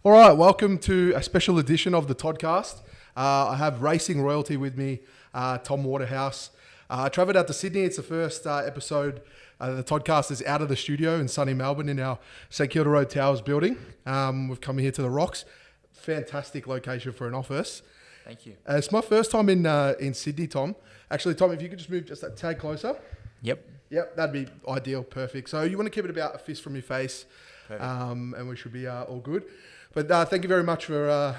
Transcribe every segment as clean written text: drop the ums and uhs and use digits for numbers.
All right, welcome to a special edition of the Toddcast. I have racing royalty with me, Tom Waterhouse. I travelled out to Sydney. It's the first episode. The Toddcast is out of the studio in sunny Melbourne in our St Kilda Road Towers building. We've come here to the Rocks. Fantastic location for an office. Thank you. It's my first time in Sydney, Tom. Actually, Tom, if you could just move just that tag closer. Yep. Yep, that'd be ideal. Perfect. So you want to keep it about a fist from your face, and we should be all good. But thank you very much for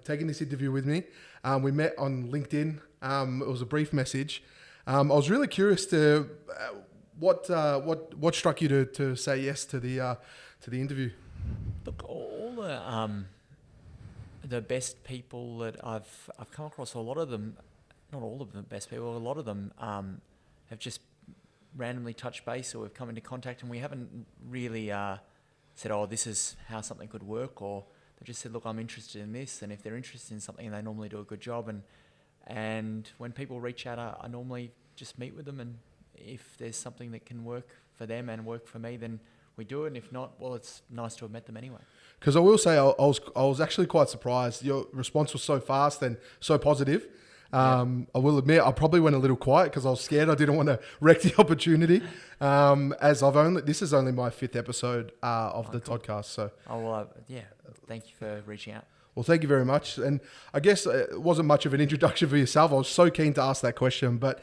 taking this interview with me. We met on LinkedIn. It was a brief message. I was really curious to what struck you to say yes to the interview. Look, all the best people that I've come across, a lot of them, not all of them best people, a lot of them have just randomly touched base or we've come into contact and we haven't really said, oh, this is how something could work, or they just said, look, I'm interested in this, and if they're interested in something, they normally do a good job, and when people reach out, I normally just meet with them, and if there's something that can work for them and work for me, then we do it, and if not, well, it's nice to have met them anyway. Because I will say, I was actually quite surprised. Your response was so fast and so positive. I will admit, I probably went a little quiet because I was scared. I didn't want to wreck the opportunity. As this is only my 5th episode of the Toddcast. So, thank you for reaching out. Well, thank you very much. And I guess it wasn't much of an introduction for yourself. I was so keen to ask that question. But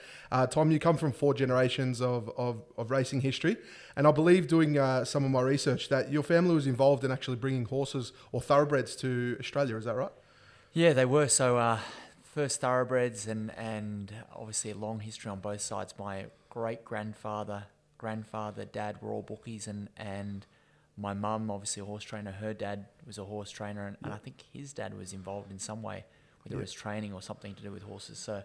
Tom, you come from 4 generations of racing history. And I believe doing some of my research that your family was involved in actually bringing horses or thoroughbreds to Australia. Is that right? Yeah, they were. So first thoroughbreds and obviously a long history on both sides. My great-grandfather, dad were all bookies and my mum, obviously a horse trainer, her dad was a horse trainer and I think his dad was involved in some way, whether it was training or something to do with horses. So,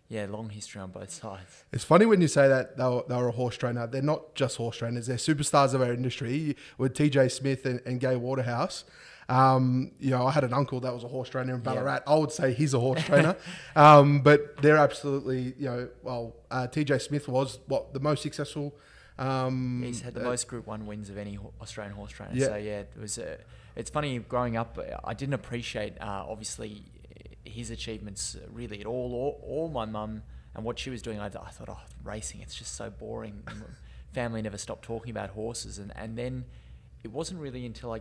yeah, long history on both sides. It's funny when you say that they were a horse trainer. They're not just horse trainers. They're superstars of our industry with TJ Smith and Gay Waterhouse. I had an uncle that was a horse trainer in Ballarat. I would say he's a horse trainer. But they're absolutely, TJ Smith was the most successful. He's had the most Group 1 wins of any Australian horse trainer. Yeah. So it was. It's funny growing up. I didn't appreciate obviously his achievements really at all. Or my mum and what she was doing. I thought, racing. It's just so boring. Family never stopped talking about horses, and then it wasn't really until I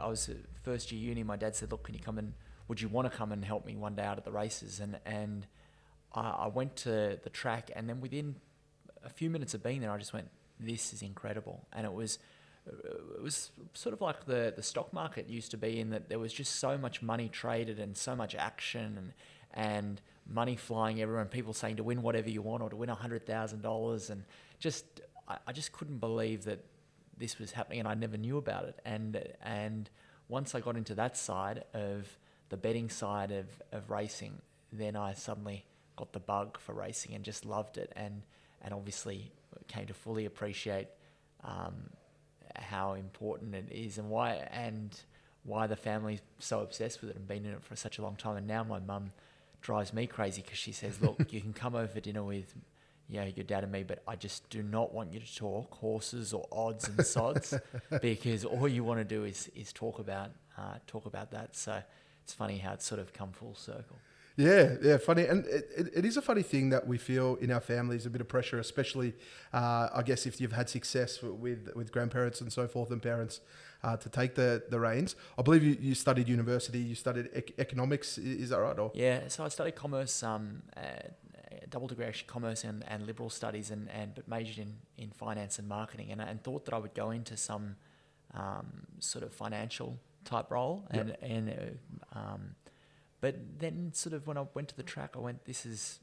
was at first year uni. My dad said, "Look, would you want to come and help me one day out at the races?" And I went to the track, and then within a few minutes of being there, I just went, this is incredible. And it was sort of like the stock market used to be, in that there was just so much money traded and so much action and money flying everywhere, and people saying to win whatever you want or to win $100,000, and I just couldn't believe that this was happening, and I never knew about it. And once I got into that side of the betting side of racing, then I suddenly got the bug for racing and just loved it, and obviously came to fully appreciate how important it is and why the family's so obsessed with it and been in it for such a long time. And now my mum drives me crazy because she says, look, you can come over for dinner with your dad and me, but I just do not want you to talk horses or odds and sods because all you want to do is talk about that. So it's funny how it's sort of come full circle. Yeah, funny. And it is a funny thing that we feel in our families, a bit of pressure, especially, I guess, if you've had success with grandparents and so forth and parents to take the reins. I believe you studied university, you studied economics, is that right? Or? Yeah, so I studied commerce, double degree actually, commerce and liberal studies, but majored in finance and marketing, and thought that I would go into some sort of financial type role. But then sort of when I went to the track, I went, this is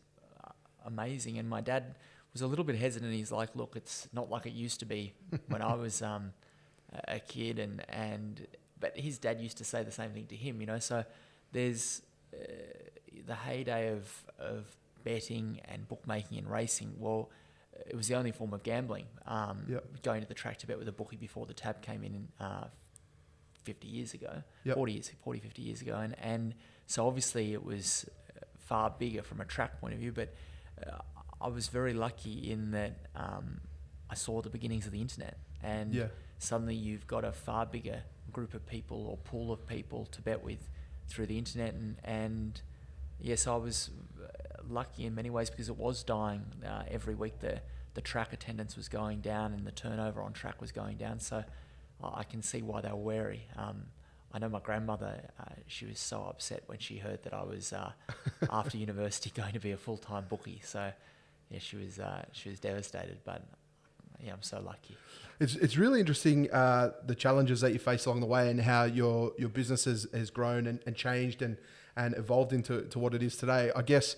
amazing. And my dad was a little bit hesitant. He's like, look, it's not like it used to be when I was a kid. But his dad used to say the same thing to him, So there's the heyday of betting and bookmaking and racing. Well, it was the only form of gambling. Going to the track to bet with a bookie before the tab came in 50 years ago, 40, 50 years ago. And so obviously it was far bigger from a track point of view, but I was very lucky in that I saw the beginnings of the internet, and suddenly you've got a far bigger group of people or pool of people to bet with through the internet. And yes, I was lucky in many ways because it was dying every week. The track attendance was going down and the turnover on track was going down. So I can see why they were wary. I know my grandmother, she was so upset when she heard that I was, after university, going to be a full-time bookie. So, yeah, she was devastated, but yeah, I'm so lucky. It's really interesting, the challenges that you face along the way and how your business has grown and changed and evolved into what it is today. I guess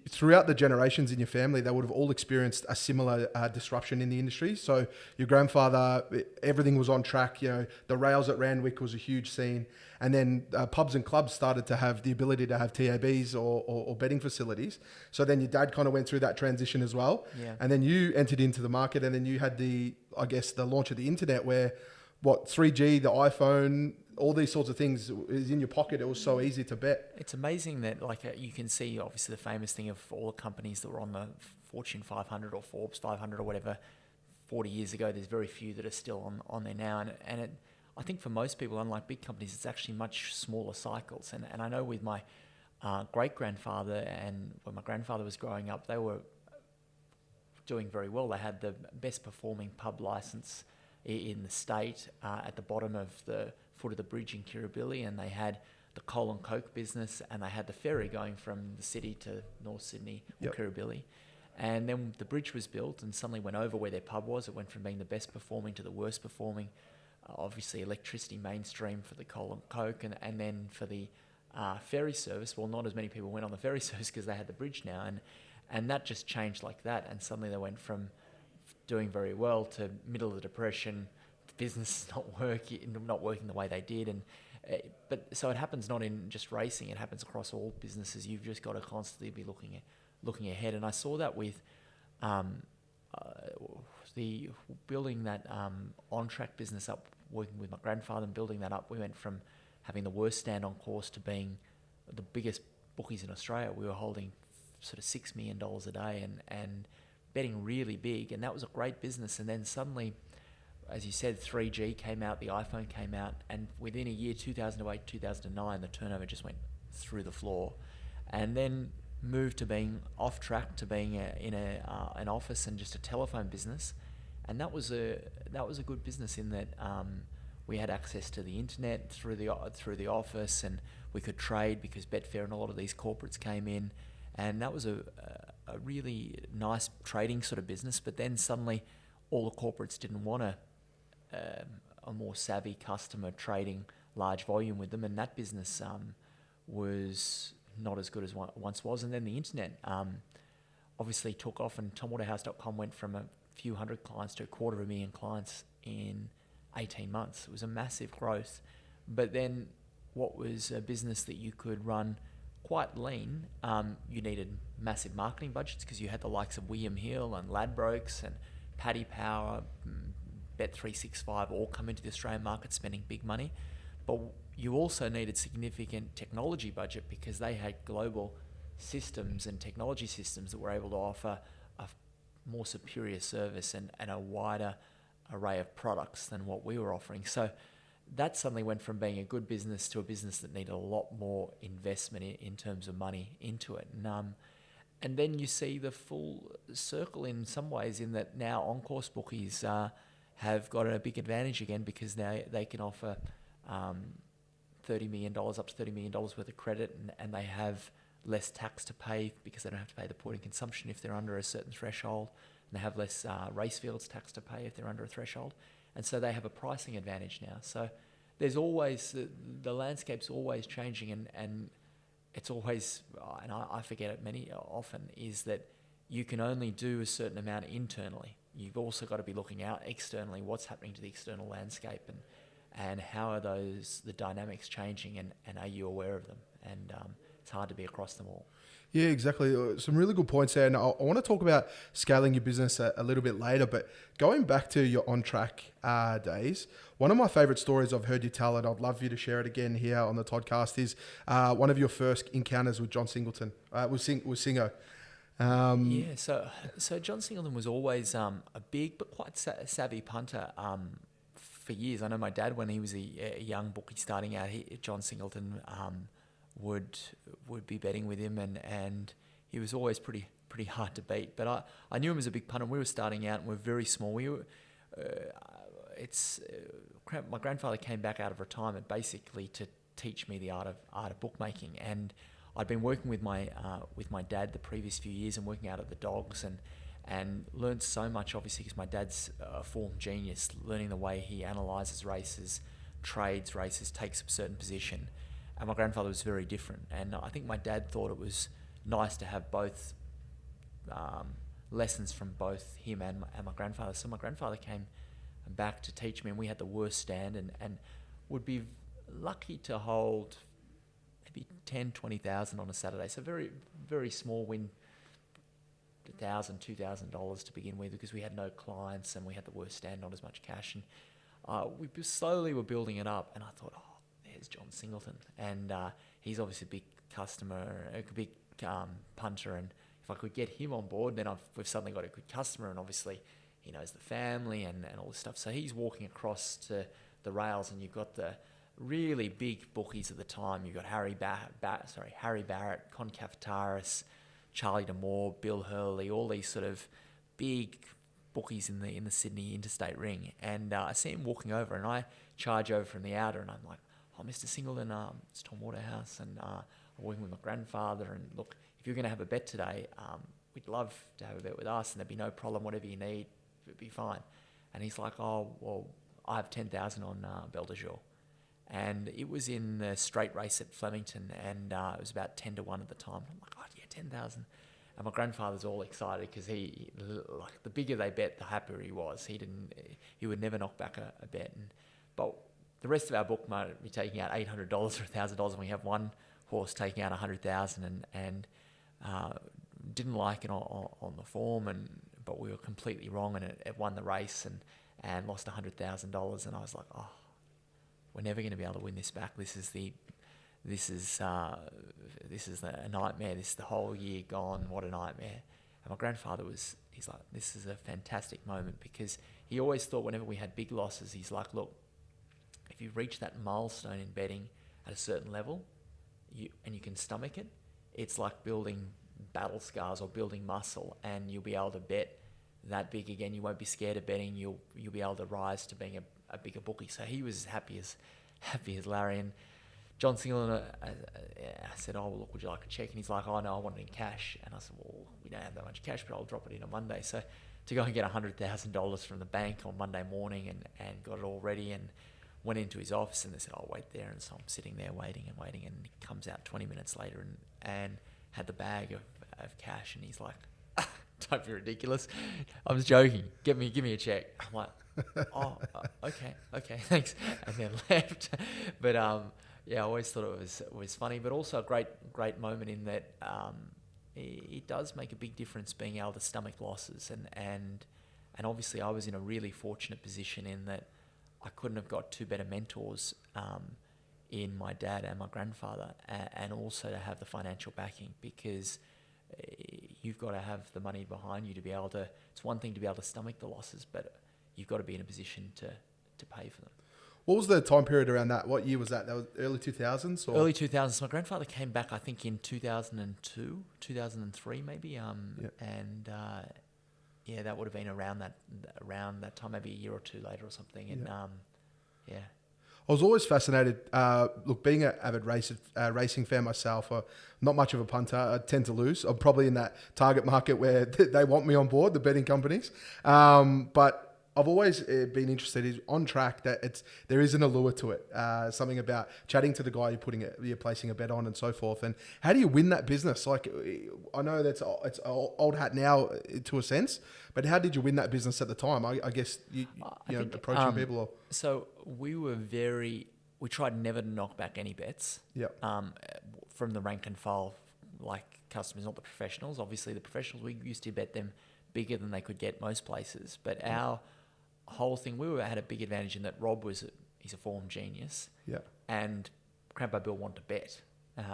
throughout the generations in your family, they would have all experienced a similar disruption in the industry. So your grandfather, everything was on track. The rails at Randwick was a huge scene. And then pubs and clubs started to have the ability to have TABs or betting facilities. So then your dad kind of went through that transition as well. Yeah. And then you entered into the market, and then you had the launch of the internet where 3G, the iPhone, all these sorts of things is in your pocket. It was so easy to bet. It's amazing that you can see obviously the famous thing of all the companies that were on the Fortune 500 or Forbes 500 or whatever 40 years ago. There's very few that are still on there now. And I think for most people, unlike big companies, it's actually much smaller cycles. And I know with my great-grandfather and when my grandfather was growing up, they were doing very well. They had the best performing pub license in the state at the bottom of the foot of the bridge in Kirribilli, and they had the coal and coke business, and they had the ferry going from the city to North Sydney or Kirribilli. And then the bridge was built and suddenly went over where their pub was. It went from being the best performing to the worst performing. Obviously electricity mainstream for the coal and coke, and then for the ferry service, well, not as many people went on the ferry service because they had the bridge now, and that just changed like that, and suddenly they went from doing very well to middle of the depression, business is not working the way they did, and but so it happens not in just racing, it happens across all businesses. You've just got to constantly be looking ahead, and I saw that with the building that on-track business up, working with my grandfather and building that up. We went from having the worst stand on course to being the biggest bookies in Australia. We were holding sort of $6 million a day and betting really big, and that was a great business. And then suddenly, as you said, 3G came out, the iPhone came out, and within a year, 2008, 2009, the turnover just went through the floor, and then moved to being off track to being in an office and just a telephone business. And that was a good business in that we had access to the internet through the office, and we could trade because Betfair and a lot of these corporates came in, and that was a really nice trading sort of business. But then suddenly all the corporates didn't want a more savvy customer trading large volume with them, and that business was not as good as once was. And then the internet obviously took off, and TomWaterhouse.com went from a few hundred clients to 250,000 clients in 18 months. It was a massive growth. But then what was a business that you could run quite lean, you needed massive marketing budgets because you had the likes of William Hill and Ladbrokes and Paddy Power, Bet365 all come into the Australian market spending big money. But you also needed significant technology budget because they had global systems and technology systems that were able to offer a more superior service and a wider array of products than what we were offering. So that suddenly went from being a good business to a business that needed a lot more investment in terms of money into it. And then you see the full circle in some ways in that now on-course bookies have got a big advantage again because now they can offer $30 million, up to $30 million worth of credit, and they have less tax to pay because they don't have to pay the point of consumption if they're under a certain threshold, and they have less race fields tax to pay if they're under a threshold. And so they have a pricing advantage now. So there's always, the landscape's always changing, and it's always, and I forget it often, is that you can only do a certain amount internally. You've also got to be looking out externally, what's happening to the external landscape, and how are the dynamics changing, and are you aware of them? And it's hard to be across them all. Yeah, exactly. Some really good points there. And I want to talk about scaling your business a little bit later, but going back to your on-track days, one of my favorite stories I've heard you tell, and I'd love you to share it again here on the Toddcast, is one of your first encounters with John Singleton, with Singo. So John Singleton was always a big but quite savvy punter. for years. I know my dad, when he was a young bookie starting out, John Singleton would be betting with him, and he was always pretty hard to beat. But I knew him as a big punter. We were starting out and we're very small. We were, my grandfather came back out of retirement basically to teach me the art of bookmaking, and I'd been working with my dad the previous few years and working out at the dogs and learned so much, obviously, because my dad's a form genius, learning the way he analyses races, trades races, takes a certain position. And my grandfather was very different. And I think my dad thought it was nice to have both lessons from both him and my grandfather. So my grandfather came back to teach me, and we had the worst stand and would be lucky to hold maybe 10, 20,000 on a Saturday. So very, very small win, $1,000, $2,000 to begin with, because we had no clients and we had the worst stand, not as much cash. And we slowly were building it up, and I thought, oh, there's John Singleton. And he's obviously a big customer, a big punter, and if I could get him on board, then we've suddenly got a good customer, and obviously he knows the family and all this stuff. So he's walking across to the rails, and you've got the really big bookies at the time. You've got Harry Barrett, Con Cafetaris, Charlie D'Amour, Bill Hurley, all these sort of big bookies in the Sydney interstate ring. And I see him walking over, and I charge over from the outer, and I'm like, oh, Mr. Singleton, it's Tom Waterhouse, and I'm working with my grandfather, and look, if you're going to have a bet today, we'd love to have a bet with us, and there'd be no problem, whatever you need, it'd be fine. And he's like, oh, well, I have 10,000 on Belle de Jour. And it was in the straight race at Flemington, and it was about 10 to 1 at the time. I'm like, oh yeah, 10,000. And my grandfather's all excited because he, like, the bigger they bet, the happier he was. He would never knock back a bet. But the rest of our book might be taking out $800 or $1,000, and we have one horse taking out 100,000, and didn't like it on the form, but we were completely wrong, and it won the race and lost $100,000. And I was like, oh, we're never going to be able to win this back. This is a nightmare. This is the whole year gone. What a nightmare. And my grandfather he's like, this is a fantastic moment, because he always thought whenever we had big losses, he's like, look, if you reach that milestone in betting at a certain level, and you can stomach it, it's like building battle scars or building muscle, and you'll be able to bet that big again. You won't be scared of betting. You'll be able to rise to being a bigger bookie. So he was as happy as Larry. And John Singleton, I said, oh, well, look, would you like a check? And he's like, oh, no, I want it in cash. And I said, well, we don't have that much cash, but I'll drop it in on Monday. So to go and get $100,000 from the bank on Monday morning and got it all ready, and went into his office, and they said, I'll wait there. And so I'm sitting there waiting, and he comes out 20 minutes later and had the bag of cash. And he's like, don't be ridiculous. I was joking. Give me a check. I'm like, oh, okay, thanks. And then left. But I always thought it was funny, but also a great moment in that it does make a big difference being able to stomach losses. And obviously I was in a really fortunate position in that I couldn't have got two better mentors in my dad and my grandfather, and also to have the financial backing, because you've got to have the money behind you to be able to. It's one thing to be able to stomach the losses, but you've got to be in a position to pay for them. What was the time period around that? What year was that? That was early 2000s? Or? Early 2000s. My grandfather came back, I think, in 2002, 2003 maybe. And that would have been around that time, maybe a year or two later or something. And I was always fascinated. Look, being an avid racing fan myself, not much of a punter. I tend to lose. I'm probably in that target market where they want me on board, the betting companies. But I've always been interested on track that there is an allure to it. Something about chatting to the guy you're placing a bet on and so forth. And how do you win that business? Like, I know it's old hat now to a sense, but how did you win that business at the time? I guess you think, approaching people. Or... So we tried never to knock back any bets. Yep. From the rank and file, like customers, not the professionals. Obviously, the professionals, we used to bet them bigger than they could get most places. But our whole thing, had a big advantage in that Rob he's a form genius. Yeah. And Grandpa Bill wanted to bet.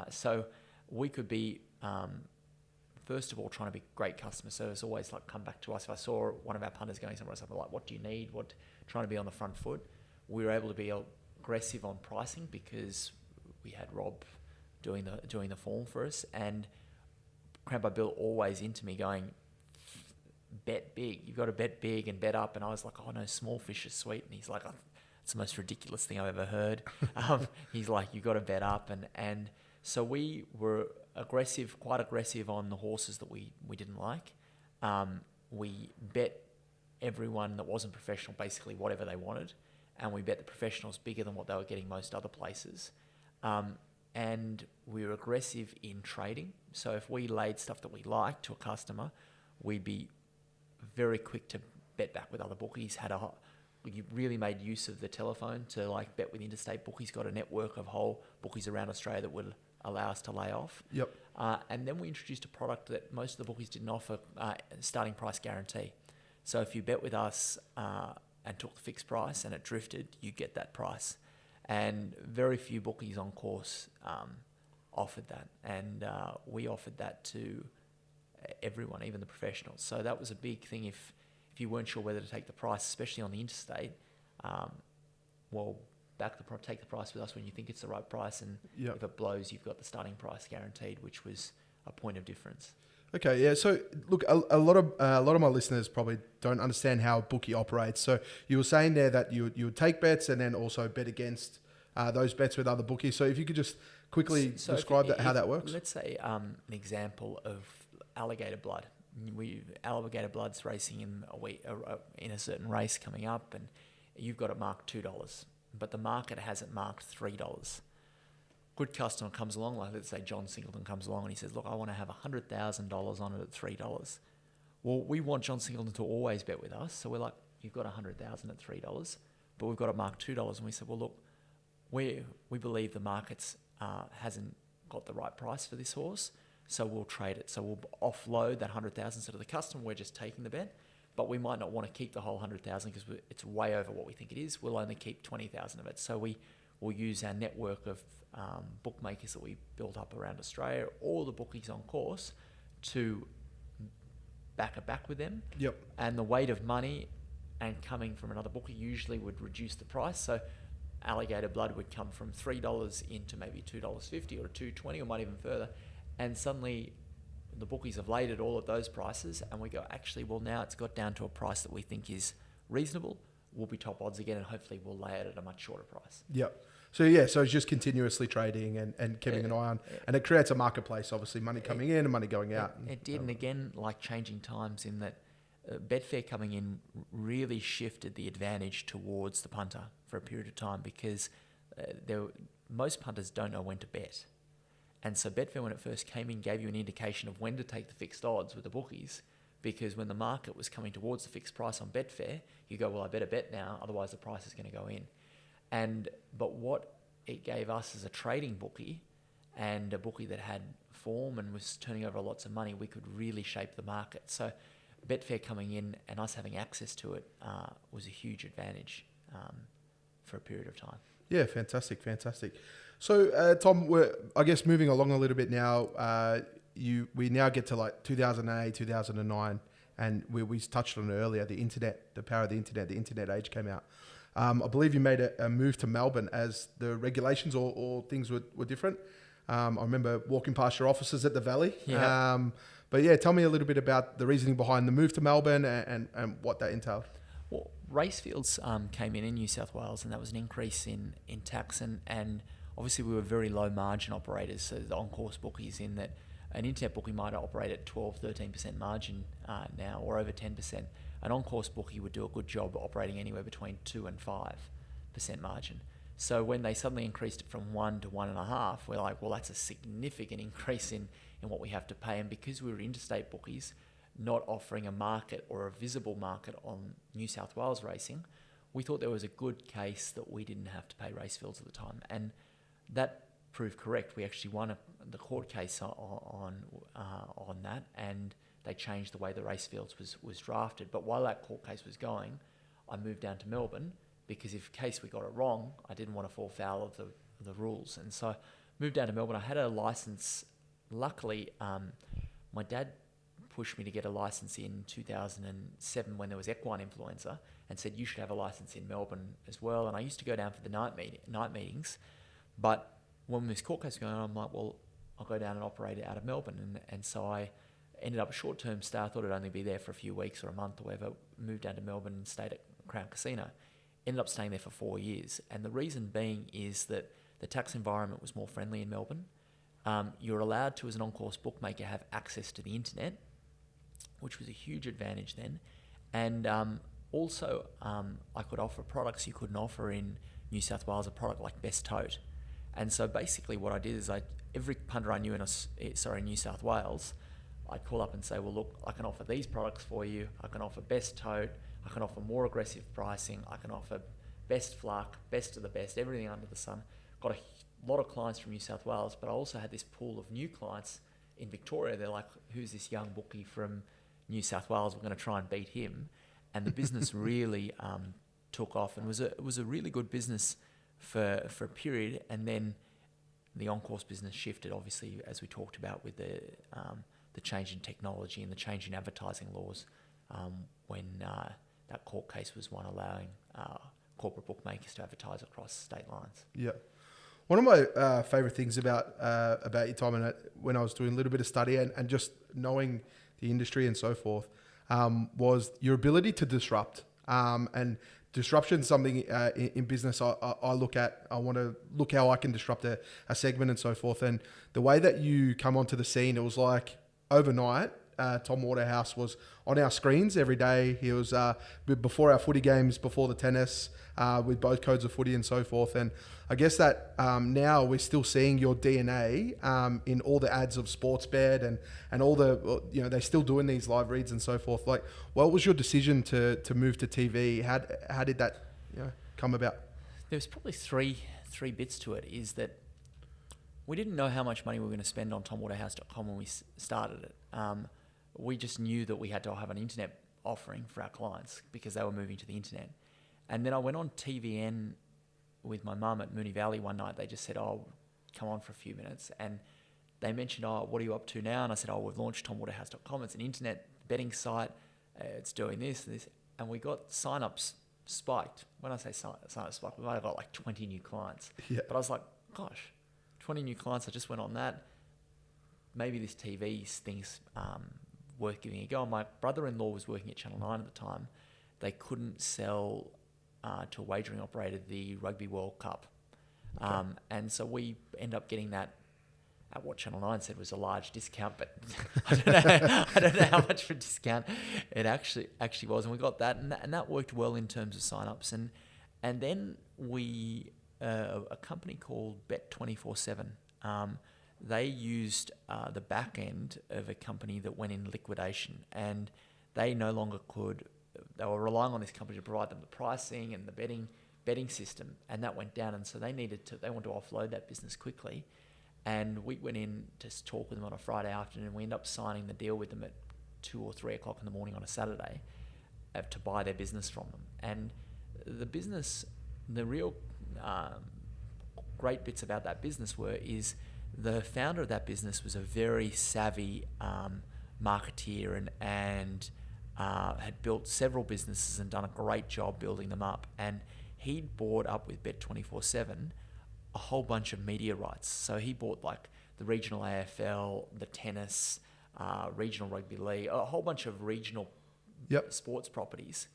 So we could be, first of all, trying to be great customer service, always come back to us. If I saw one of our punters going somewhere, something like, what do you need? Trying to be on the front foot. we were able to be aggressive on pricing because we had Rob doing the form for us, and Crampo Bill always into me going, bet big. You've got to bet big and bet up. And I was like, oh no, small fish is sweet. And he's like, oh, it's the most ridiculous thing I've ever heard. He's like, you've got to bet up. And so we were quite aggressive on the horses that we didn't like. We bet everyone that wasn't professional basically whatever they wanted. And we bet the professionals bigger than what they were getting most other places. And we were aggressive in trading. So if we laid stuff that we liked to a customer, we'd be very quick to bet back with other bookies. You really made use of the telephone to like bet with interstate bookies. Got a network of whole bookies around Australia that would allow us to lay off. Yep. And then we introduced a product that most of the bookies didn't offer, starting price guarantee. So if you bet with us and took the fixed price and it drifted, you get that price. And very few bookies on course offered that. And we offered that to everyone, even the professionals. So that was a big thing. If you weren't sure whether to take the price, especially on the interstate, take the price with us when you think it's the right price. And if it blows, you've got the starting price guaranteed, which was a point of difference. Okay, yeah. So look, a lot of my listeners probably don't understand how a bookie operates. So you were saying there that you would take bets and then also bet against those bets with other bookies. So if you could just quickly describe how that works. Let's say an example of alligator blood. Alligator blood's racing in a certain race coming up, and you've got it marked $2, but the market has it marked $3. Good customer comes along, like let's say John Singleton comes along and he says, look, I want to have $100,000 on it at $3. Well, we want John Singleton to always bet with us. So we're like, you've got $100,000 at $3, but we've got it marked $2. And we said, well, look, we believe the market's hasn't got the right price for this horse, so we'll trade it. So we'll offload that $100,000 to the customer. We're just taking the bet, but we might not want to keep the whole $100,000 because it's way over what we think it is. We'll only keep $20,000 of it. So we'll use our network of bookmakers that we built up around Australia, all the bookies on course, to back with them. Yep. And the weight of money and coming from another bookie usually would reduce the price. So alligator blood would come from $3 into maybe $2.50 or $2.20 or might even further. And suddenly the bookies have laid at all of those prices and we go, actually, well, now it's got down to a price that we think is reasonable. We'll be top odds again and hopefully we'll lay it at a much shorter price. Yep. So it's just continuously trading and keeping an eye on, and it creates a marketplace, obviously, money coming in and money going out. It did, and again, like changing times in that Betfair coming in really shifted the advantage towards the punter for a period of time because most punters don't know when to bet. And so Betfair, when it first came in, gave you an indication of when to take the fixed odds with the bookies, because when the market was coming towards the fixed price on Betfair, you go, well, I better bet now, otherwise the price is going to go in. But what it gave us as a trading bookie and a bookie that had form and was turning over lots of money, we could really shape the market. So Betfair coming in and us having access to it was a huge advantage for a period of time. Yeah, fantastic. So, Tom, we're, I guess, moving along a little bit now. We now get to like 2008, 2009, and we touched on it earlier, the internet, the power of the internet age came out. I believe you made a move to Melbourne as the regulations or things were different. I remember walking past your offices at the Valley. Yeah. But yeah, tell me a little bit about the reasoning behind the move to Melbourne and what that entailed. Well, Racefields came in New South Wales, and that was an increase in tax. And obviously we were very low margin operators, so the on-course bookies in that an internet bookie might operate at 12, 13% margin now, or over 10%. An on-course bookie would do a good job operating anywhere between 2 and 5% margin. So when they suddenly increased it from 1 to 1.5, we're like, well, that's a significant increase in what we have to pay. And because we were interstate bookies, not offering a market or a visible market on New South Wales racing, we thought there was a good case that we didn't have to pay Racefields at the time. And that proved correct. We actually won the court case on that, and they changed the way the Racefields was drafted. But while that court case was going, I moved down to Melbourne because in case we got it wrong, I didn't want to fall foul of the rules. And so I moved down to Melbourne. I had a license. Luckily, my dad pushed me to get a license in 2007 when there was equine influenza, and said, you should have a license in Melbourne as well. And I used to go down for the night meetings. But when this court case was going on, I'm like, well, I'll go down and operate it out of Melbourne. And so I ended up a short-term stay. I thought I'd only be there for a few weeks or a month or whatever. Moved down to Melbourne and stayed at Crown Casino. Ended up staying there for 4 years. And the reason being is that the tax environment was more friendly in Melbourne. You're allowed to, as an on-course bookmaker, have access to the internet, which was a huge advantage then. And also, I could offer products you couldn't offer in New South Wales, a product like Best Tote. And so basically what I did is every punter I knew in New South Wales, I'd call up and say, well, look, I can offer these products for you. I can offer Best Tote. I can offer more aggressive pricing. I can offer Best Fluck, best of the best, everything under the sun. Got a lot of clients from New South Wales, but I also had this pool of new clients in Victoria. They're like, who's this young bookie from New South Wales? We're going to try and beat him. And the business really took off, and it was a really good business for a period. And then the on-course business shifted, obviously, as we talked about, with the change in technology and the change in advertising laws, when that court case was one allowing corporate bookmakers to advertise across state lines. Yeah. One of my favourite things about your time, and when I was doing a little bit of study and just knowing the industry and so forth, was your ability to disrupt. And disruption is something in business I look at. I want to look how I can disrupt a segment and so forth. And the way that you come onto the scene, it was like overnight. Tom Waterhouse was on our screens every day. He was before our footy games, before the tennis, with both codes of footy and so forth. And I guess that now we're still seeing your DNA in all the ads of Sportsbet and all the, they're still doing these live reads and so forth. Like, what was your decision to move to TV? How did that come about? There was probably three bits to it. Is that we didn't know how much money we were going to spend on TomWaterhouse.com when we started it. We just knew that we had to have an internet offering for our clients because they were moving to the internet. And then I went on TVN with my mum at Moonee Valley one night. They just said, oh, come on for a few minutes. And they mentioned, oh, what are you up to now? And I said, oh, we've launched TomWaterhouse.com. It's an internet betting site. It's doing this and this. And we got sign-ups spiked. When I say sign-ups spiked, we might have got like 20 new clients. Yeah. But I was like, gosh, 20 new clients. I just went on that. Maybe this TV thing's worth giving a go. My brother-in-law was working at Channel 9 at the time. They couldn't sell to a wagering operator the Rugby World Cup. Okay. And so we end up getting that at what Channel 9 said was a large discount, but I don't know how much of a discount it actually was. And we got that, and that worked well in terms of sign-ups. And then we, a company called Bet247, they used the back end of a company that went in liquidation, and they no longer could. They were relying on this company to provide them the pricing and the betting system, and that went down. And so they wanted to offload that business quickly. And we went in to talk with them on a Friday afternoon, and we ended up signing the deal with them at 2 or 3 o'clock in the morning on a Saturday to buy their business from them. And the business, the real great bits about that business is the founder of that business was a very savvy marketeer and had built several businesses and done a great job building them up. And he'd bought up with Bet247 a whole bunch of media rights. So he bought like the regional AFL, the tennis, regional rugby league, a whole bunch of regional sports properties.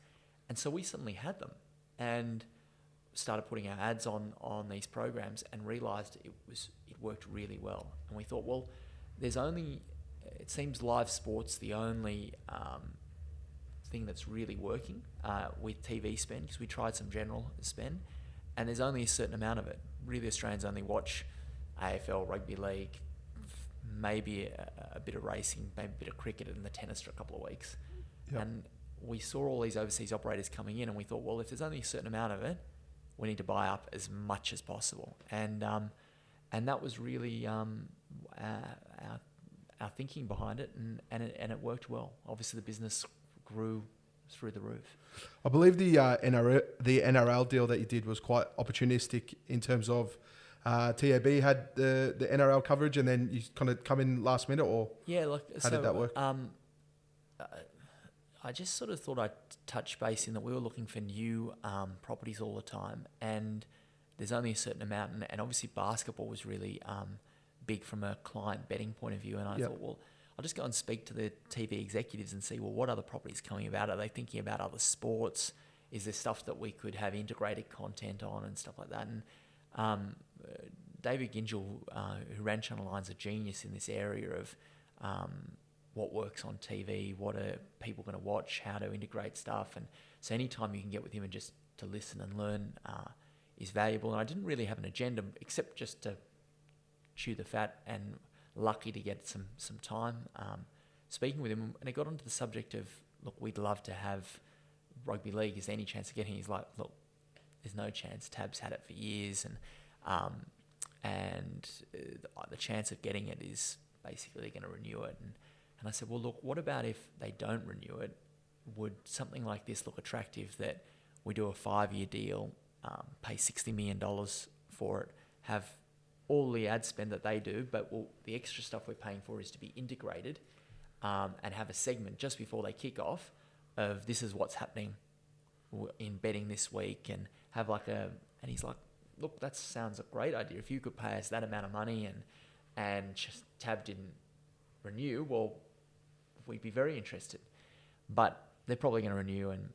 And so we suddenly had them and started putting our ads on these programs and realized it worked really well. And we thought, well, it seems live sports the only thing that's really working with TV spend, because we tried some general spend, and there's only a certain amount of it. Really, Australians only watch AFL, rugby league, maybe a bit of racing, maybe a bit of cricket and the tennis for a couple of weeks. Yep. And we saw all these overseas operators coming in, and we thought, well, if there's only a certain amount of it, we need to buy up as much as possible. And that was really our thinking behind it, and it worked well. Obviously, the business grew through the roof. I believe the NRL deal that you did was quite opportunistic in terms of TAB had the NRL coverage, and then you kind of come in last minute, or how did that work? I I just sort of thought I'd touch base in that we were looking for new properties all the time, and there's only a certain amount, and obviously basketball was really big from a client betting point of view, and I thought, well, I'll just go and speak to the TV executives and see, well, what other properties coming about? Are they thinking about other sports? Is there stuff that we could have integrated content on and stuff like that? And David Gingell, who ran Channel 9's a genius in this area of what works on TV, what are people going to watch, how to integrate stuff. And so anytime you can get with him and just to listen and learn is valuable. And I didn't really have an agenda except just to chew the fat, and lucky to get some time speaking with him. And it got onto the subject of, look, we'd love to have rugby league. Is there any chance of getting it? He's like, look, there's no chance. Tab's had it for years, and the chance of getting it is basically they're going to renew it. And I said, well, look, what about if they don't renew it? Would something like this look attractive, that we do a 5-year deal, pay $60 million for it, have all the ad spend that they do, but the extra stuff we're paying for is to be integrated, and have a segment just before they kick off of this is what's happening in betting this week, and have and he's like, look, that sounds a great idea. If you could pay us that amount of money and just Tab didn't renew, well, we'd be very interested. But they're probably going to renew, and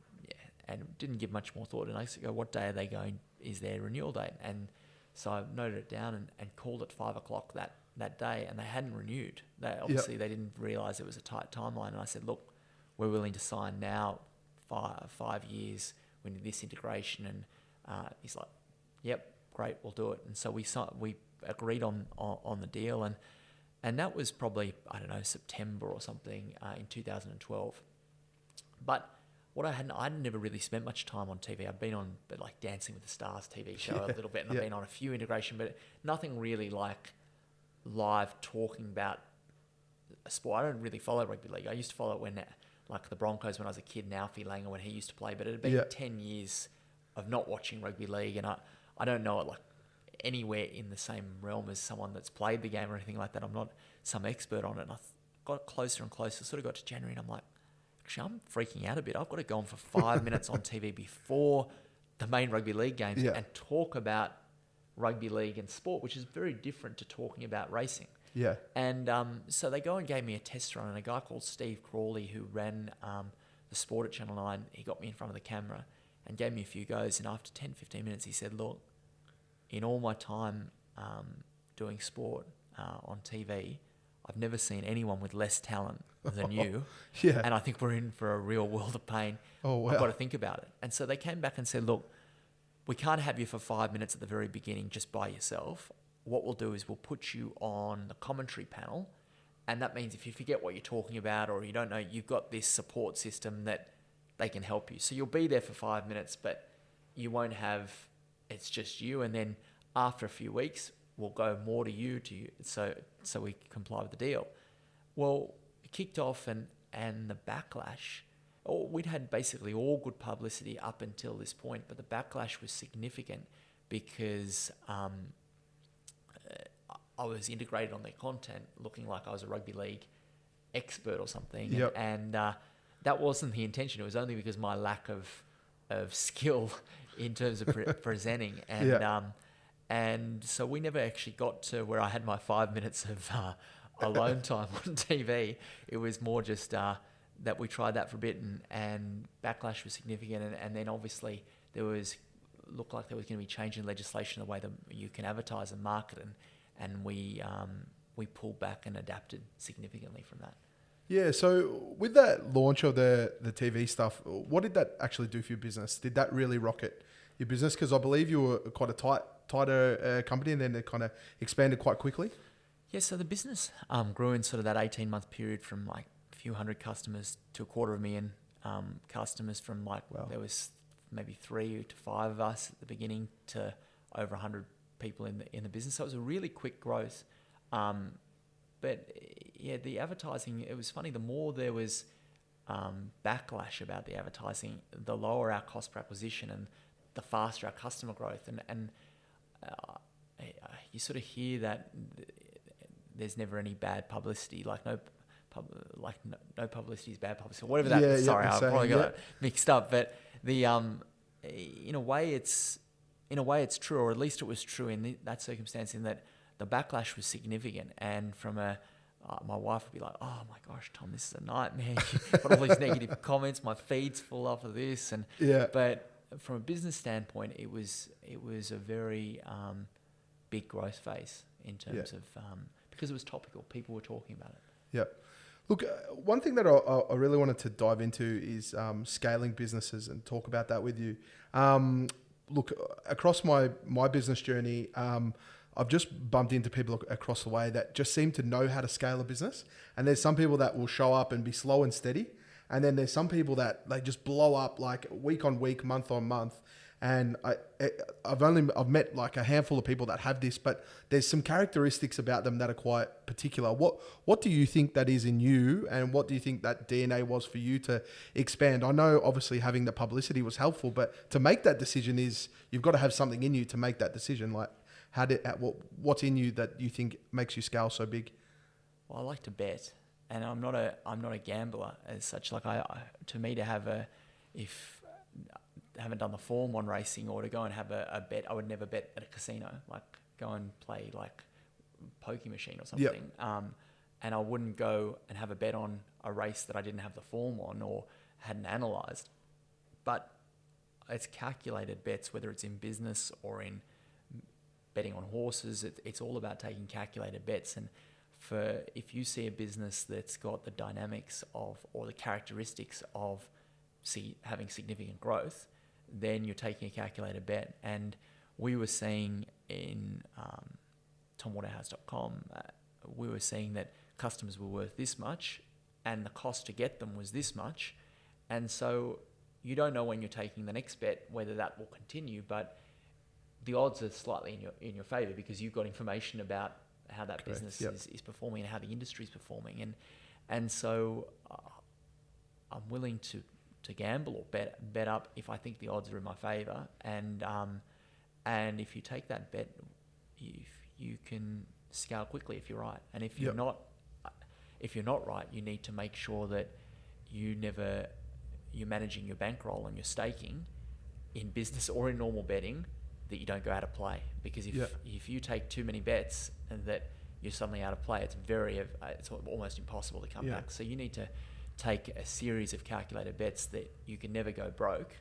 didn't give much more thought. And I said, what day are they going? Is their renewal date? And so I noted it down and called at 5:00 that day, and they hadn't renewed. They didn't realise it was a tight timeline. And I said, look, we're willing to sign now 5 years. We need this integration. And he's like, yep, great, we'll do it. And so we agreed on the deal, and that was probably, I don't know, September or something in 2012. But what I'd never really spent much time on TV. I'd been on like Dancing with the Stars TV show a little bit, and I've been on a few integration, but nothing really like live talking about a sport. I don't really follow rugby league. I used to follow it when, like the Broncos when I was a kid, and Alfie Langer when he used to play, but it had been 10 years of not watching rugby league, and I don't know it like anywhere in the same realm as someone that's played the game or anything like that. I'm not some expert on it. And I got closer and closer, sort of got to January, and I'm like, actually, I'm freaking out a bit. I've got to go on for 5 minutes on TV before the main rugby league games and talk about rugby league and sport, which is very different to talking about racing. Yeah. And so they go and gave me a test run, and a guy called Steve Crawley, who ran the sport at Channel 9, he got me in front of the camera and gave me a few goes. And after 10, 15 minutes, he said, look, in all my time doing sport on TV, I've never seen anyone with less talent than you. Yeah. And I think we're in for a real world of pain. Oh, wow. I've got to think about it. And so they came back and said, look, we can't have you for 5 minutes at the very beginning just by yourself. What we'll do is we'll put you on the commentary panel. And that means if you forget what you're talking about or you don't know, you've got this support system that they can help you. So you'll be there for 5 minutes, but you won't have, it's just you. And then after a few weeks, we'll go more to you so we comply with the deal. Well, it kicked off and the backlash, we'd had basically all good publicity up until this point, but the backlash was significant because I was integrated on their content looking like I was a rugby league expert or something. Yep. And that wasn't the intention. It was only because my lack of skill in terms of presenting. And so we never actually got to where I had my 5 minutes of alone time on TV. It was more just that we tried that for a bit, and backlash was significant. And then obviously looked like there was going to be change in legislation, the way that you can advertise and market, and we pulled back and adapted significantly from that. Yeah, so with that launch of the TV stuff, what did that actually do for your business? Did that really rocket your business? Because I believe you were quite a tighter company, and then it kind of expanded quite quickly. Yeah, so the business grew in sort of that 18-month period from like a few hundred customers to 250,000 customers, from like, there was maybe 3 to 5 of us at the beginning to over 100 people in the business. So it was a really quick growth. But yeah, the advertising, it was funny, the more there was backlash about the advertising, the lower our cost per acquisition and the faster our customer growth. And you sort of hear that there's never any bad publicity, like no no publicity is bad publicity, or whatever that. Sorry, I probably got that mixed up. But the in a way it's true, or at least it was true in that circumstance, in that the backlash was significant, and from my wife would be like, "Oh my gosh, Tom, this is a nightmare. You've got all these negative comments. My feed's full up of this." And but from a business standpoint, it was a very big growth phase in terms of because it was topical. People were talking about it. Yeah. Look, one thing that I really wanted to dive into is scaling businesses and talk about that with you. Look, across my business journey, I've just bumped into people across the way that just seem to know how to scale a business. And there's some people that will show up and be slow and steady. And then there's some people that they just blow up like week on week, month on month. And I've met like a handful of people that have this, but there's some characteristics about them that are quite particular. What do you think that is in you, and what do you think that DNA was for you to expand? I know obviously having the publicity was helpful, but to make that decision you've got to have something in you to make that decision. Like what's in you that you think makes you scale so big? Well, I like to bet, and I'm not a gambler as such. Like to me to have if I haven't done the form on racing, or to go and have a bet, I would never bet at a casino, like go and play like pokie machine or something. And I wouldn't go and have a bet on a race that I didn't have the form on or hadn't analysed. But it's calculated bets, whether it's in business or in betting on horses. It's all about taking calculated bets. And if you see a business that's got the dynamics of, or the characteristics of having significant growth, then you're taking a calculated bet. And we were seeing in TomWaterhouse.com, we were seeing that customers were worth this much and the cost to get them was this much. And so you don't know when you're taking the next bet whether that will continue, but the odds are slightly in your favor because you've got information about how that business is performing and how the industry is performing. And so I'm willing to gamble or bet up if I think the odds are in my favor, and if you take that bet, you can scale quickly if you're right. And if you're not right, you need to make sure that you're managing your bankroll and your staking in business or in normal betting, that you don't go out of play. Because if you take too many bets and that you're suddenly out of play, it's almost impossible to come back. So you need to take a series of calculated bets that you can never go broke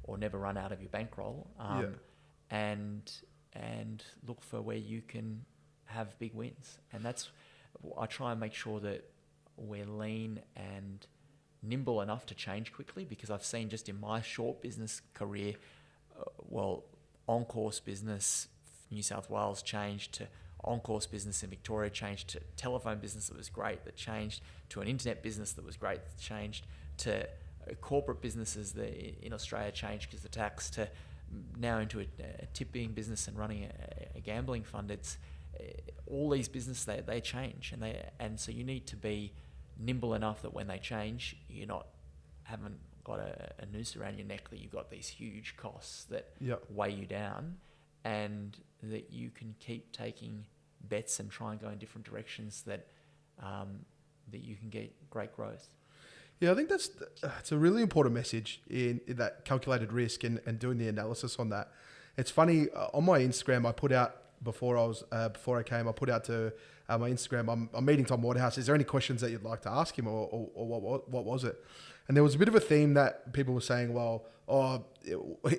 or never run out of your bankroll, and look for where you can have big wins. And I try and make sure that we're lean and nimble enough to change quickly, because I've seen just in my short business career, on-course business, New South Wales changed to on-course business in Victoria, changed to telephone business that was great, that changed to an internet business that was great, that changed to corporate businesses that in Australia changed because of the tax, to now into a tipping business and running a gambling fund. It's all these businesses, they change, and so you need to be nimble enough that when they change, haven't got a noose around your neck that you've got these huge costs that weigh you down, and that you can keep taking bets and try and go in different directions that you can get great growth. Yeah, I think it's a really important message in that calculated risk and doing the analysis on that. It's funny, on my Instagram, I put out before I came, I put out to my Instagram, I'm meeting Tom Waterhouse. Is there any questions that you'd like to ask him, or what was it? And there was a bit of a theme that people were saying,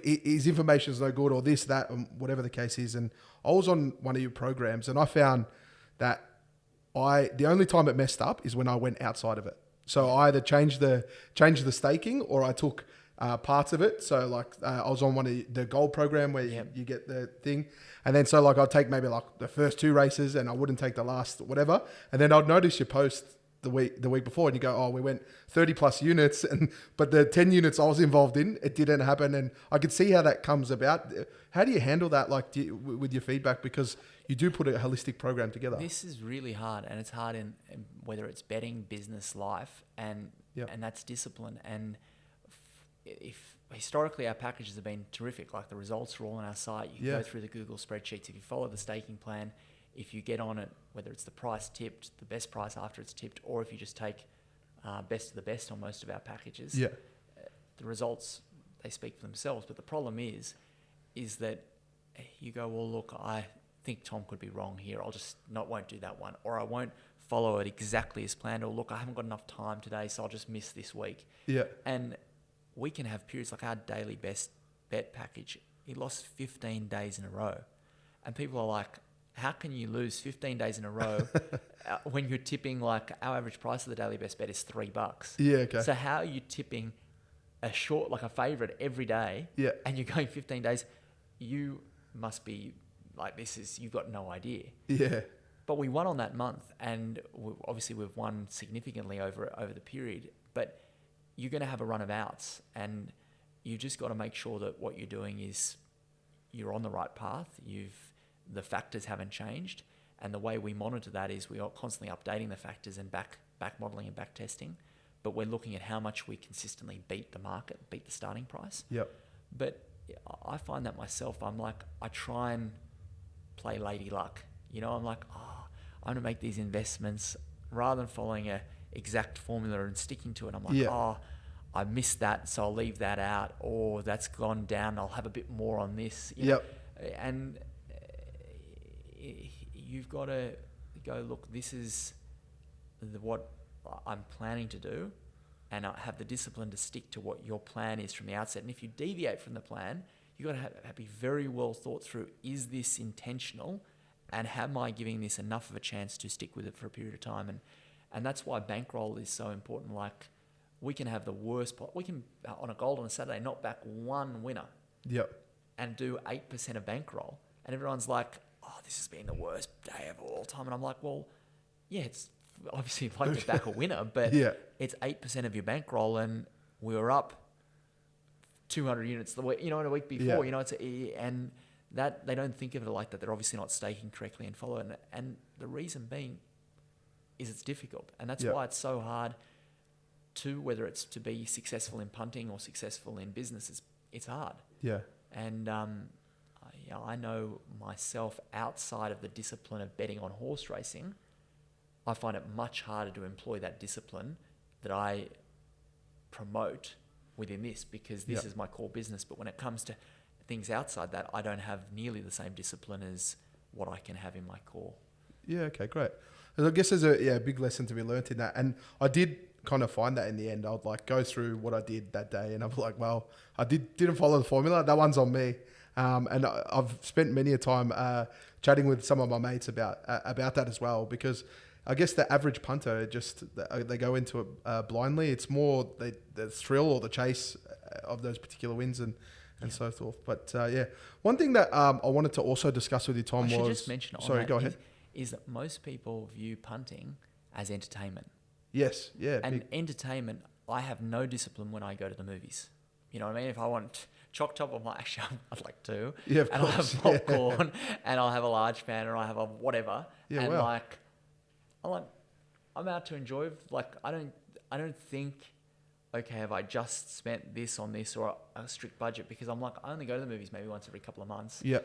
his information is no good, or this, that, and whatever the case is. And I was on one of your programs, and I found that the only time it messed up is when I went outside of it. So I either changed the staking, or I took parts of it. So I was on one of the gold program where you get the thing. And then so I'd take maybe the first 2 races, and I wouldn't take the last whatever. And then I'd notice your post the week before, and you go, we went 30 plus units, but the 10 units I was involved in, it didn't happen. And I could see how that comes about. How do you handle that, with your feedback? Because you do put a holistic program together. This is really hard, and it's hard in whether it's betting, business, life, and that's discipline. And if historically our packages have been terrific, like the results are all on our site, you can go through the Google spreadsheets. If you follow the staking plan, if you get on it, whether it's the price tipped, the best price after it's tipped, or if you just take best of the best on most of our packages, the results, they speak for themselves. But the problem is that you go, well, look, I think Tom could be wrong here. Won't do that one, or I won't follow it exactly as planned, or look, I haven't got enough time today, so I'll just miss this week. Yeah. And we can have periods like our daily best bet package. He lost 15 days in a row, and people are like, how can you lose 15 days in a row when you're tipping, like, our average price of the daily best bet is $3? Yeah, okay. So how are you tipping a short, like a favourite every day, and you're going 15 days? You must be like, you've got no idea. Yeah. But we won on that month, and obviously we've won significantly over the period. But you're going to have a run of outs, and you just got to make sure that what you're doing is you're on the right path. The factors haven't changed, and the way we monitor that is we are constantly updating the factors and back modeling and back testing. But we're looking at how much we consistently beat the market, beat the starting price. Yep. But I find that myself. I'm like, I try and play lady luck. I'm like, I'm going to make these investments rather than following a exact formula and sticking to it. I'm like, I missed that, so I'll leave that out, or that's gone down, I'll have a bit more on this. And you've got to go, look, this is what I'm planning to do, and I have the discipline to stick to what your plan is from the outset. And if you deviate from the plan, you've got to be very well thought through, is this intentional? And am I giving this enough of a chance to stick with it for a period of time? And that's why bankroll is so important. Like, we can have the worst we can, on a gold on a Saturday, not back one winner. Yep. And do 8% of bankroll. And everyone's like, this has been the worst day of all time. And I'm like, well, yeah, it's obviously you'd like to back a winner, but it's 8% of your bankroll, and we were up 200 units the week, in a week before, and that they don't think of it like that. They're obviously not staking correctly and follow it. And the reason being is it's difficult. And that's why it's so hard whether it's to be successful in punting or successful in business, it's hard. Yeah. And I know myself, outside of the discipline of betting on horse racing, I find it much harder to employ that discipline that I promote within this, because this is my core business. But when it comes to things outside that, I don't have nearly the same discipline as what I can have in my core. Yeah, okay, great. And I guess there's a big lesson to be learnt in that. And I did kind of find that in the end. I'd like go through what I did that day, and I'm like, well, I didn't follow the formula. That one's on me. And I've spent many a time chatting with some of my mates about that as well, because I guess the average punter they go into it blindly. It's more the thrill or the chase of those particular wins and so forth. But one thing that I wanted to also discuss with you, Tom, I should just mention on sorry, that go ahead. Is that most people view punting as entertainment. Yes, yeah. And entertainment, I have no discipline when I go to the movies. You know what I mean? If I want choc top, I'm like, actually, I'd like to. Yeah, of and course. I'll have popcorn, and I'll have a large fan, or I have a whatever. Yeah, and wow. I'm out to enjoy. Like, I don't think, okay, have I just spent this on this or a strict budget? Because I'm like, I only go to the movies maybe once every couple of months. Yeah.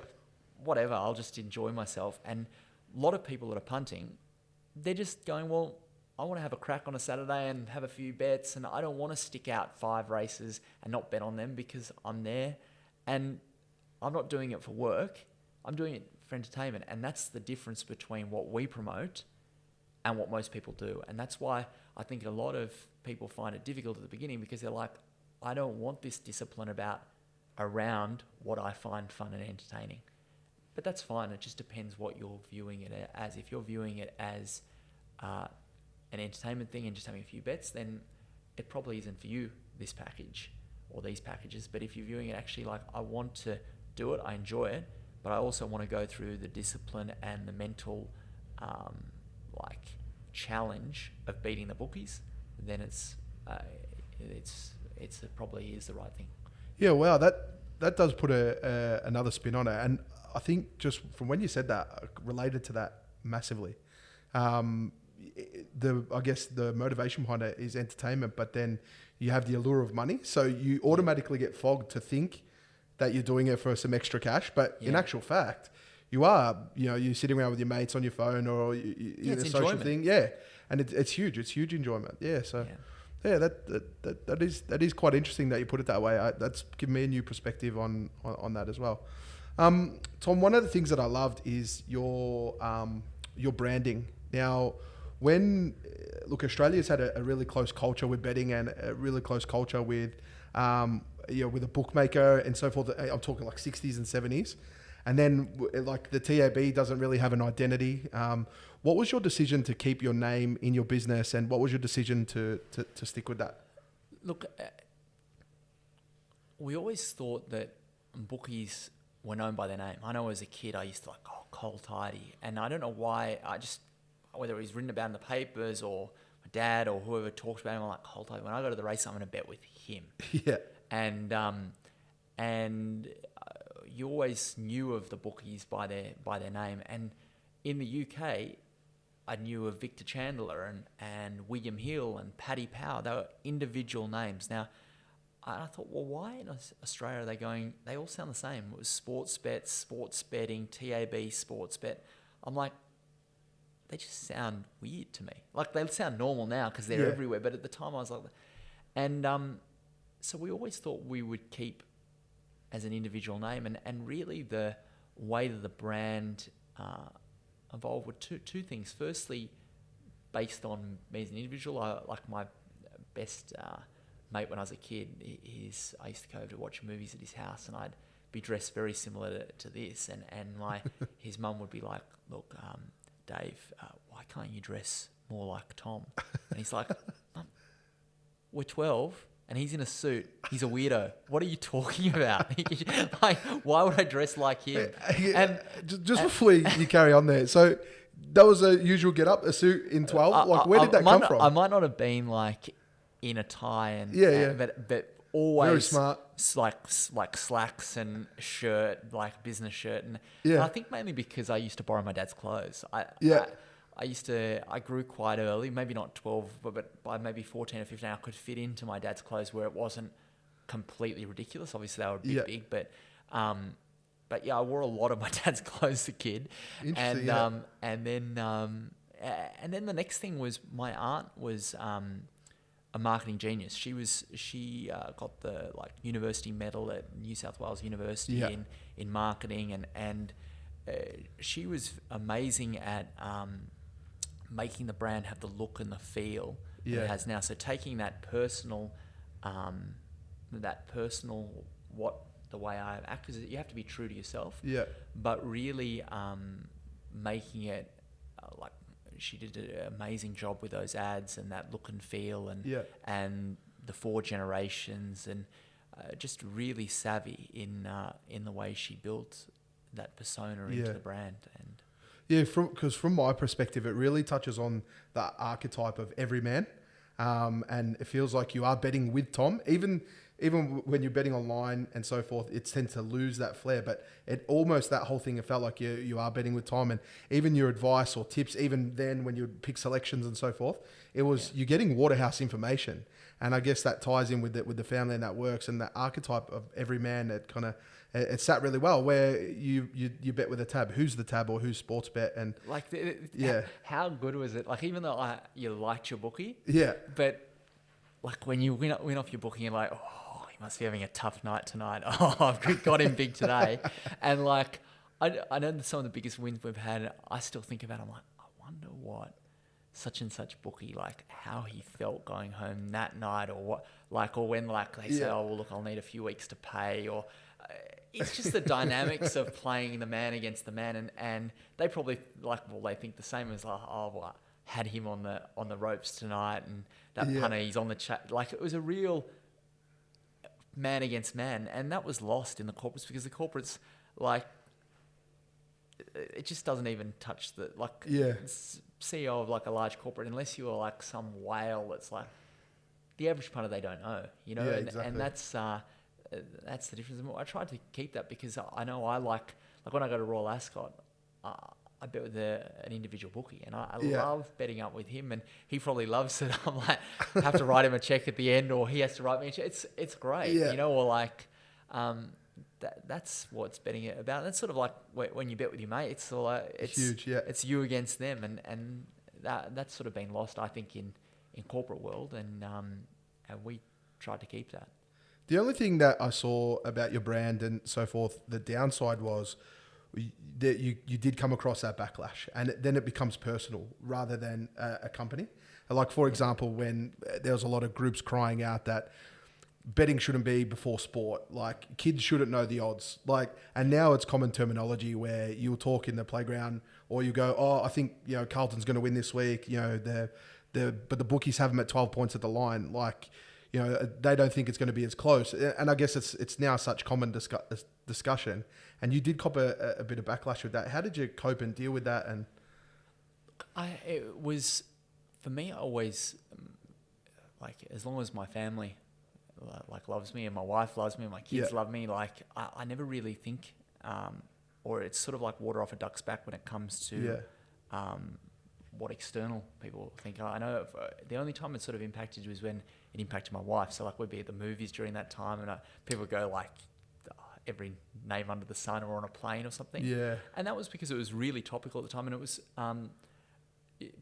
Whatever, I'll just enjoy myself. And a lot of people that are punting, they're just going, well, I want to have a crack on a Saturday and have a few bets, and I don't want to stick out 5 races and not bet on them because I'm there. And I'm not doing it for work. I'm doing it for entertainment. And that's the difference between what we promote and what most people do. And that's why I think a lot of people find it difficult at the beginning, because they're like, I don't want this discipline around what I find fun and entertaining. But that's fine. It just depends what you're viewing it as. If you're viewing it as an entertainment thing and just having a few bets, then it probably isn't for you, this package or these packages. But if you're viewing it actually like, I want to do it, I enjoy it, but I also want to go through the discipline and the mental challenge of beating the bookies, then it probably is the right thing. Yeah, wow, that does put another spin on it. And I think just from when you said that, related to that massively. I guess the motivation behind it is entertainment, but then you have the allure of money. So you automatically get fogged to think that you're doing it for some extra cash. But in actual fact, you are, you're sitting around with your mates on your phone or in a social enjoyment. thing. Yeah. And it's huge. It's huge enjoyment. Yeah. So that is quite interesting that you put it that way. That's given me a new perspective on that as well. Tom, one of the things that I loved is your branding. Now, Australia's had a really close culture with betting and a really close culture with, with a bookmaker and so forth. I'm talking like 60s and 70s. And then like the TAB doesn't really have an identity. What was your decision to keep your name in your business, and what was your decision to stick with that? Look, we always thought that bookies were known by their name. I know as a kid I used to Cold Tidy, and I don't know why. Whether it was written about in the papers or my dad or whoever talked about him, I'm like, Cold Tidy. When I go to the race, I'm going to bet with him. Yeah. And you always knew of the bookies by their name. And in the UK, I knew of Victor Chandler and William Hill and Paddy Power. They were individual names. Now, I thought, well, why in Australia are they going? They all sound the same. It was sports bets, sports betting, TAB, sports bet. I'm like, they just sound weird to me. Like they sound normal now because they're everywhere. But at the time I was like, and so we always thought we would keep as an individual name. And really the way that the brand evolved were two things. Firstly, based on me as an individual, like my best mate when I was a kid, I used to go over to watch movies at his house and I'd be dressed very similar to this. And his mum would be like, look, Dave, why can't you dress more like Tom? And he's like, Mum, we're 12 and he's in a suit. He's a weirdo. What are you talking about? Like, why would I dress like him? And just before you carry on there, so that was a usual get up, a suit in 12. Like, where did that come from? I might not have been like in a tie and but always very smart, like slacks and shirt, like business shirt, and I think mainly because I used to borrow my dad's clothes. I grew quite early, maybe not 12, but by maybe 14 or 15, I could fit into my dad's clothes where it wasn't completely ridiculous. Obviously, they were big, but I wore a lot of my dad's clothes as a kid. Interesting, and then the next thing was my aunt was a marketing genius. She got the university medal at New South Wales University in marketing, and she was amazing at making the brand have the look and the feel that it has now. So taking that personal the way I act, because you have to be true to yourself. Yeah. But really making it she did an amazing job with those ads and that look and feel and the 4 generations and just really savvy in the way she built that persona into the brand. And because from my perspective, it really touches on the archetype of every man, and it feels like you are betting with Tom. Even when you're betting online and so forth, it tends to lose that flair. But that whole thing, it felt like you are betting with Tom, and even your advice or tips, even then when you pick selections and so forth, it was you're getting Waterhouse information, and I guess that ties in with the family, and that works, and that archetype of every man that kind of it sat really well. Where you bet with a tab, who's the tab or who's sports bet, and how good was it? Like even though you liked your bookie, but like when you win off your bookie, you're like, oh, he must be having a tough night tonight. Oh, I've got him big today. And like, I know some of the biggest wins we've had, I still think about it, I'm like, I wonder what such and such bookie, like how he felt going home that night, or what, like, or when like they say, oh, well, look, I'll need a few weeks to pay, or it's just the dynamics of playing the man against the man. And they probably they think the same as like, oh, well, I had him on the ropes tonight, and that punter, he's on the chat. Like it was a real man against man, and that was lost in the corporates, because the corporates, like, it just doesn't even touch the CEO of like a large corporate, unless you are like some whale that's like the average punter they don't know, and that's the difference. I tried to keep that because I know I like when I go to Royal Ascot, I bet with an individual bookie, and I love betting up with him, and he probably loves it. I'm like, have to write him a check at the end, or he has to write me a check. It's great, or like that's what it's betting about. That's sort of like when you bet with your mates. It's huge, yeah. It's you against them, and that's sort of been lost, I think, in corporate world, and we tried to keep that. The only thing that I saw about your brand and so forth, the downside was that you did come across that backlash, and then it becomes personal rather than a company. Like, for example, when there was a lot of groups crying out that betting shouldn't be before sport, like kids shouldn't know the odds, and now it's common terminology where you'll talk in the playground or you go, oh, I think, Carlton's going to win this week, but the bookies have them at 12 points at the line. They don't think it's going to be as close. And I guess it's now such common discussion. And you did cop a bit of backlash with that. How did you cope and deal with that? And it was, for me, I always, as long as my family loves me and my wife loves me and my kids love me, I never really think, or it's sort of like water off a duck's back when it comes to what external people think. I know the only time it sort of impacted was when it impacted my wife. So we'd be at the movies during that time, and people would go every name under the sun, or on a plane or something. Yeah. And that was because it was really topical at the time, and it was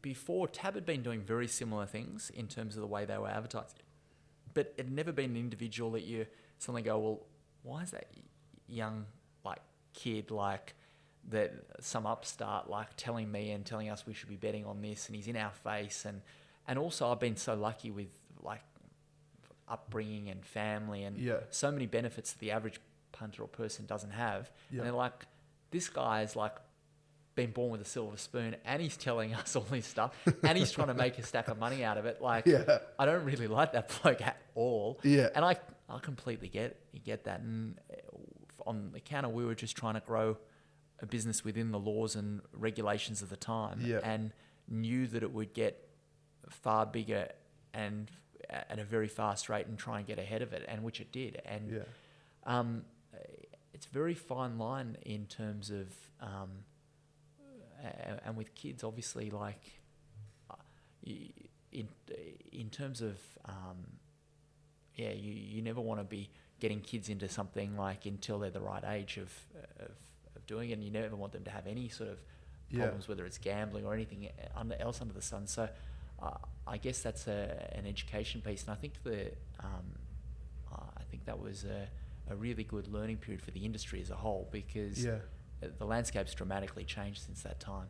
before Tab had been doing very similar things in terms of the way they were advertising, but it had never been an individual that you suddenly go, well, why is that young kid that some upstart telling me and telling us we should be betting on this, and he's in our face, and also I've been so lucky with upbringing and family and so many benefits that the average punter or person doesn't have. And they're this guy's been born with a silver spoon, and he's telling us all this stuff, and he's trying to make a stack of money out of it. I don't really like that bloke at all. Yeah. And I completely get that. And on the counter, we were just trying to grow a business within the laws and regulations of the time, and knew that it would get far bigger and at a very fast rate and try and get ahead of it, and which it did. And it's a very fine line in terms of and with kids, obviously, in terms of you never want to be getting kids into something until they're the right age of doing it, and you never want them to have any sort of problems, whether it's gambling or anything else under the sun. So I guess that's an education piece, and I think that was a really good learning period for the industry as a whole, because the landscape's dramatically changed since that time.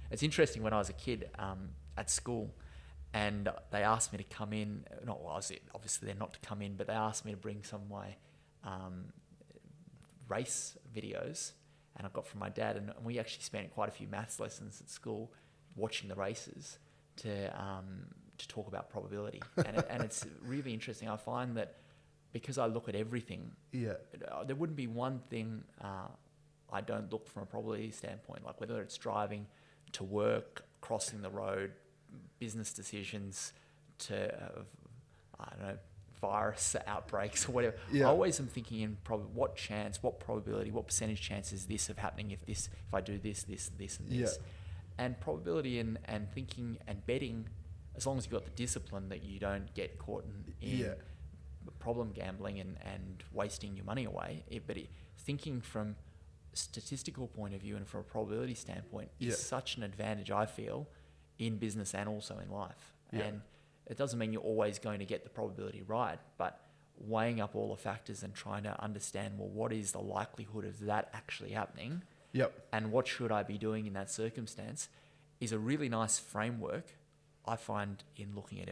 It's interesting, when I was a kid at school, and they asked me to come in, obviously they're not to come in, but they asked me to bring some of my race videos, and I got from my dad, and we actually spent quite a few maths lessons at school watching the races to talk about probability. And it's really interesting. I find that because I look at everything, there wouldn't be one thing I don't look from a probability standpoint, whether it's driving to work, crossing the road, business decisions, to virus outbreaks or whatever. I always am thinking in what probability, what percentage chance is this of happening if I do this, and this. And probability and thinking and betting, as long as you've got the discipline that you don't get caught in problem gambling and wasting your money away. Thinking from a statistical point of view and from a probability standpoint is such an advantage, I feel, in business and also in life. And it doesn't mean you're always going to get the probability right, but weighing up all the factors and trying to understand, well, what is the likelihood of that actually happening? And what should I be doing in that circumstance is a really nice framework, I find, in looking at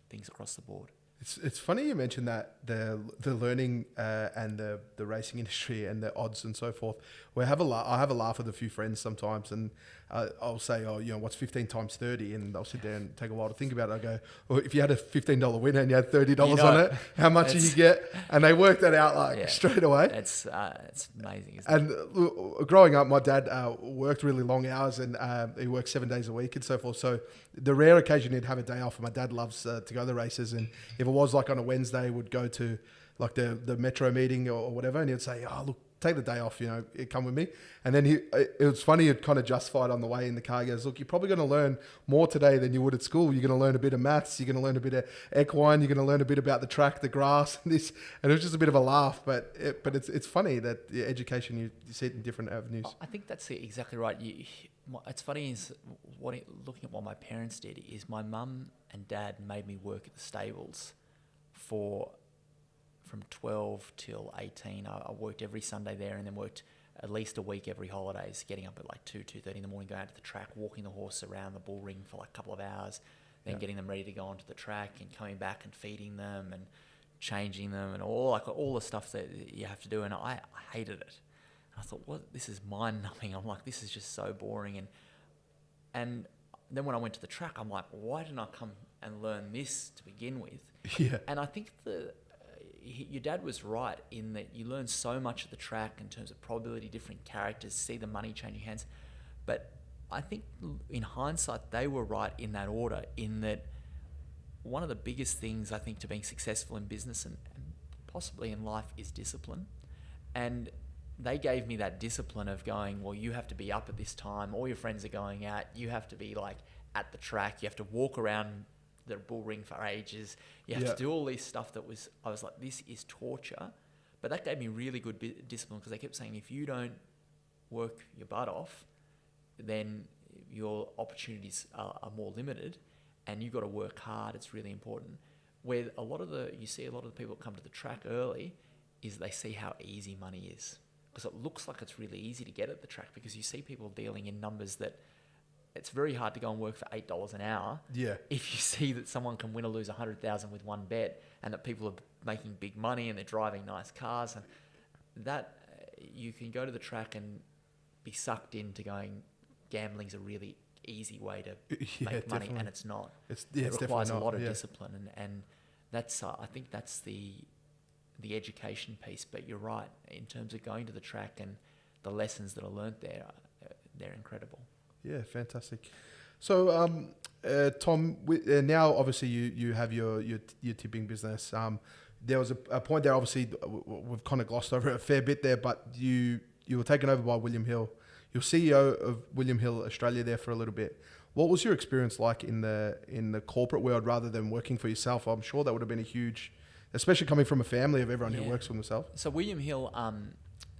things across the board. It's funny you mentioned that the learning and the racing industry and the odds and so forth. I have a laugh with a few friends sometimes, and I'll say, what's 15 times 30? And they'll sit there and take a while to think about it. I go, well, if you had a $15 win and you had $30 on it, how much do you get? And they work that out straight away. It's amazing, isn't it? And growing up, my dad worked really long hours, and he worked 7 days a week and so forth. So the rare occasion he'd have a day off, and my dad loves to go to the races, and if it was on a Wednesday, would go to the metro meeting or whatever, and he'd say, oh, look, take the day off, come with me. And then it was funny, it kind of justified on the way in the car. He goes, look, you're probably going to learn more today than you would at school. You're going to learn a bit of maths. You're going to learn a bit of equine. You're going to learn a bit about the track, the grass, and this. And it was just a bit of a laugh, but it's funny that the education, you see it in different avenues. I think that's exactly right. It's funny looking at what my parents did is my mum and dad made me work at the stables from 12 till 18. I worked every Sunday there, and then worked at least a week every holidays, getting up at like 2:30 in the morning, going out to the track, walking the horse around the bull ring for like a couple of hours, then getting them ready to go onto the track, and coming back and feeding them and changing them and all the stuff that you have to do. And I hated it. I thought, this is mind-numbing. I'm like, this is just so boring. And then when I went to the track, I'm like, why didn't I come and learn this to begin with? Yeah. And I think your dad was right in that you learn so much at the track in terms of probability, different characters, see the money changing hands. But I think in hindsight, they were right in that order, in that one of the biggest things I think to being successful in business and possibly in life is discipline. And they gave me that discipline of going, well, you have to be up at this time, all your friends are going out, you have to be like at the track, you have to walk around the bull ring for ages, you have to do all this stuff I was like, this is torture. But that gave me really good discipline, because they kept saying, if you don't work your butt off, then your opportunities are more limited, and you've got to work hard. It's really important. Where you see a lot of the people that come to the track early is they see how easy money is. Because it looks like it's really easy to get at the track, because you see people dealing in numbers that it's very hard to go and work for $8 an hour. Yeah. If you see that someone can win or lose 100,000 with one bet, and that people are making big money and they're driving nice cars, and that you can go to the track and be sucked into going, gambling's a really easy way to make money, and it's not. It requires a lot of discipline, and that's I think that's the education piece. But you're right, in terms of going to the track and the lessons that are learnt there, they're incredible. Yeah, fantastic. So, Tom, now obviously you have your tipping business. There was a point there, obviously we've kind of glossed over it a fair bit there, but you were taken over by William Hill. You're CEO of William Hill Australia there for a little bit. What was your experience like in the corporate world rather than working for yourself? I'm sure that would have been a huge, especially coming from a family of everyone who works for themselves. So William Hill,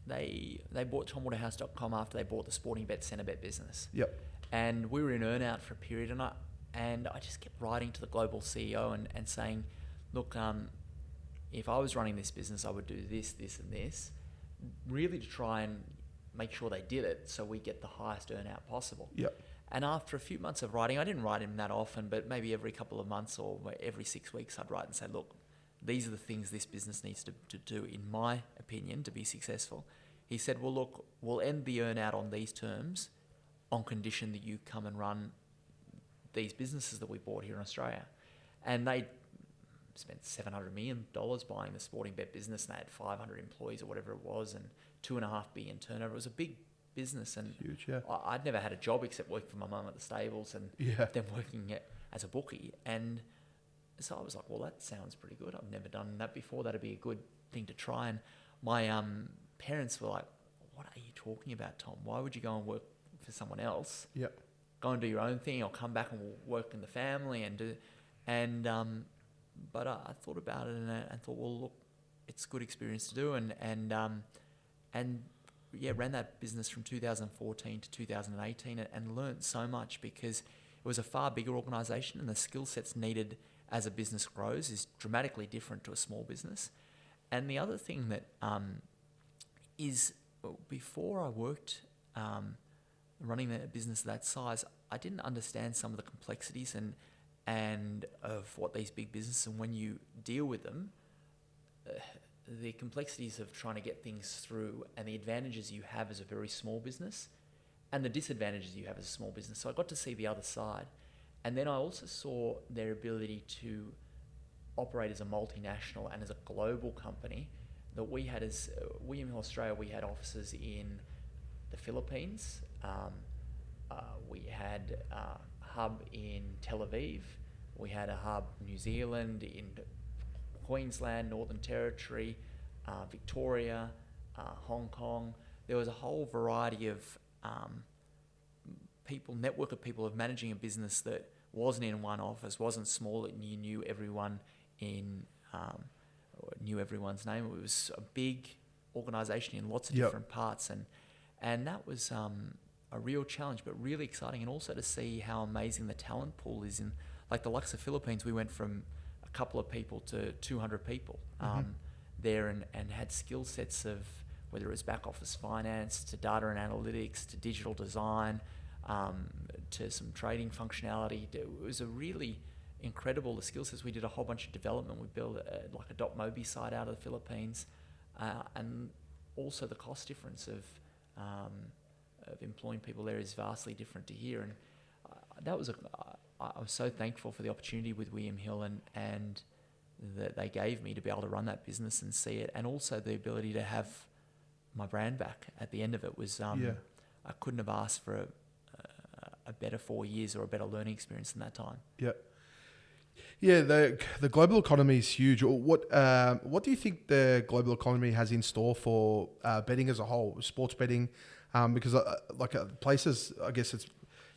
they bought TomWaterhouse.com after they bought the Sporting Bet Centre Bet business. Yep. And we were in earn-out for a period, and I just kept writing to the global CEO and saying, look, if I was running this business, I would do this, this, and this, really to try and make sure they did it so we get the highest earn-out possible. Yep. And after a few months of writing, I didn't write him that often, but maybe every couple of months or every 6 weeks I'd write and say, look, these are the things this business needs to do, in my opinion, to be successful. He said, well, look, we'll end the earn-out on these terms on condition that you come and run these businesses that we bought here in Australia. And they spent $700 million buying the Sporting Bet business, and they had 500 employees or whatever it was, and $2.5 billion turnover. It was a big business, and huge, yeah. I'd never had a job except work for my mum at the stables and then working as a bookie. And so I was like, well, that sounds pretty good. I've never done that before. That'd be a good thing to try. And my parents were like, what are you talking about, Tom? Why would you go and work for someone else? Yep. Go and do your own thing, or come back and work in the family and do. And but I thought about it and thought, well, look, it's a good experience to do, and ran that business from 2014 to 2018 and learnt so much, because it was a far bigger organisation, and the skill sets needed as a business grows is dramatically different to a small business. And the other thing that is, before I worked running a business that size, I didn't understand some of the complexities and of what these big businesses, and when you deal with them, the complexities of trying to get things through, and the advantages you have as a very small business and the disadvantages you have as a small business. So I got to see the other side. And then I also saw their ability to operate as a multinational and as a global company. That we had as William Hill Australia, we had offices in the Philippines, we had a hub in Tel Aviv, we had a hub in New Zealand, in Queensland, Northern Territory, Victoria, Hong Kong. There was a whole variety of network of people of managing a business that wasn't in one office, wasn't small, and you knew everyone knew everyone's name. It was a big organisation in lots of different parts, and that was a real challenge, but really exciting, and also to see how amazing the talent pool is in, like the likes of Philippines. We went from a couple of people to 200 people there, and had skill sets of whether it was back office finance to data and analytics to digital design to some trading functionality. It was a really incredible, the skill sets. We did a whole bunch of development. We built like a .mobi site out of the Philippines, and also the cost difference of employing people there is vastly different to here. And that was I was so thankful for the opportunity with William Hill and that they gave me to be able to run that business and see it, and also the ability to have my brand back at the end of it was I couldn't have asked for a better 4 years or a better learning experience than that time. Yeah, the global economy is huge. What do you think the global economy has in store for betting as a whole, sports betting? Because places, I guess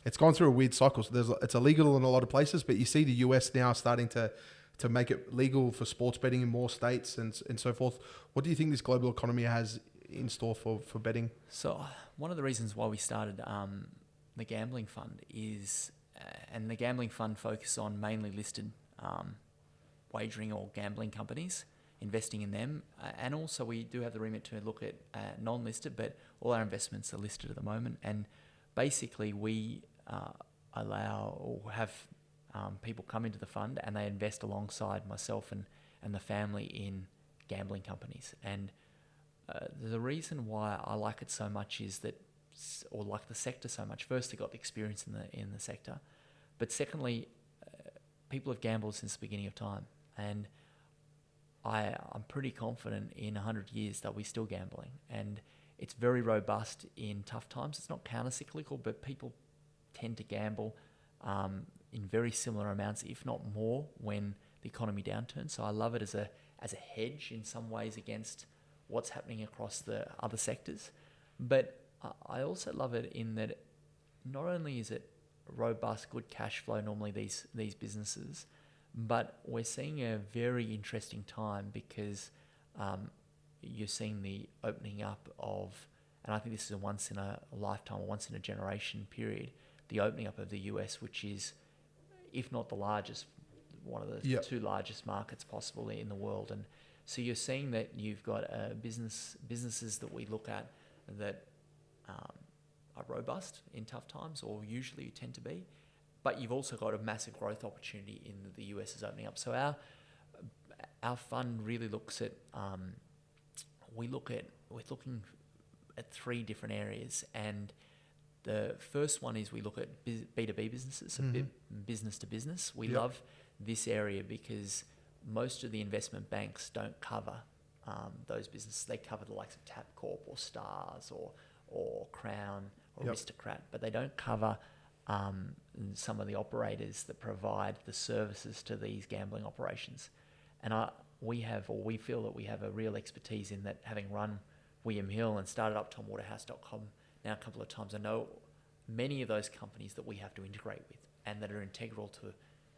it's gone through a weird cycle. So it's illegal in a lot of places, but you see the US now starting to make it legal for sports betting in more states and so forth. What do you think this global economy has in store for betting? So one of the reasons why we started the gambling fund is, and the gambling fund focuses on mainly listed wagering or gambling companies, investing in them, and also we do have the remit to look at non-listed, but all our investments are listed at the moment. And basically we allow or have people come into the fund and they invest alongside myself and the family in gambling companies. And the reason why I like it so much is that, or like the sector so much, firstly got the experience in the sector, but secondly, people have gambled since the beginning of time, and I'm pretty confident in 100 years they'll be still gambling, and it's very robust in tough times. It's not counter-cyclical, but people tend to gamble in very similar amounts, if not more, when the economy downturns. So I love it as a hedge in some ways against what's happening across the other sectors. But I also love it in that not only is it robust, good cash flow, normally these businesses, but we're seeing a very interesting time because you're seeing the opening up of, and I think this is a once in a lifetime, or once in a generation period, the opening up of the US, which is, if not the largest, one of the two largest markets possible in the world. And so you're seeing that you've got businesses that we look at that are robust in tough times, or usually tend to be, but you've also got a massive growth opportunity in the US is opening up. So our fund really looks at, we're looking at three different areas, and the first one is we look at B2B businesses, so business to business. We love this area because most of the investment banks don't cover those businesses. They cover the likes of Tabcorp or Stars or Crown or Aristocrat, but they don't cover some of the operators that provide the services to these gambling operations. And we feel that we have a real expertise in that, having run William Hill and started up Waterhouse.com now a couple of times. I know many of those companies that we have to integrate with and that are integral to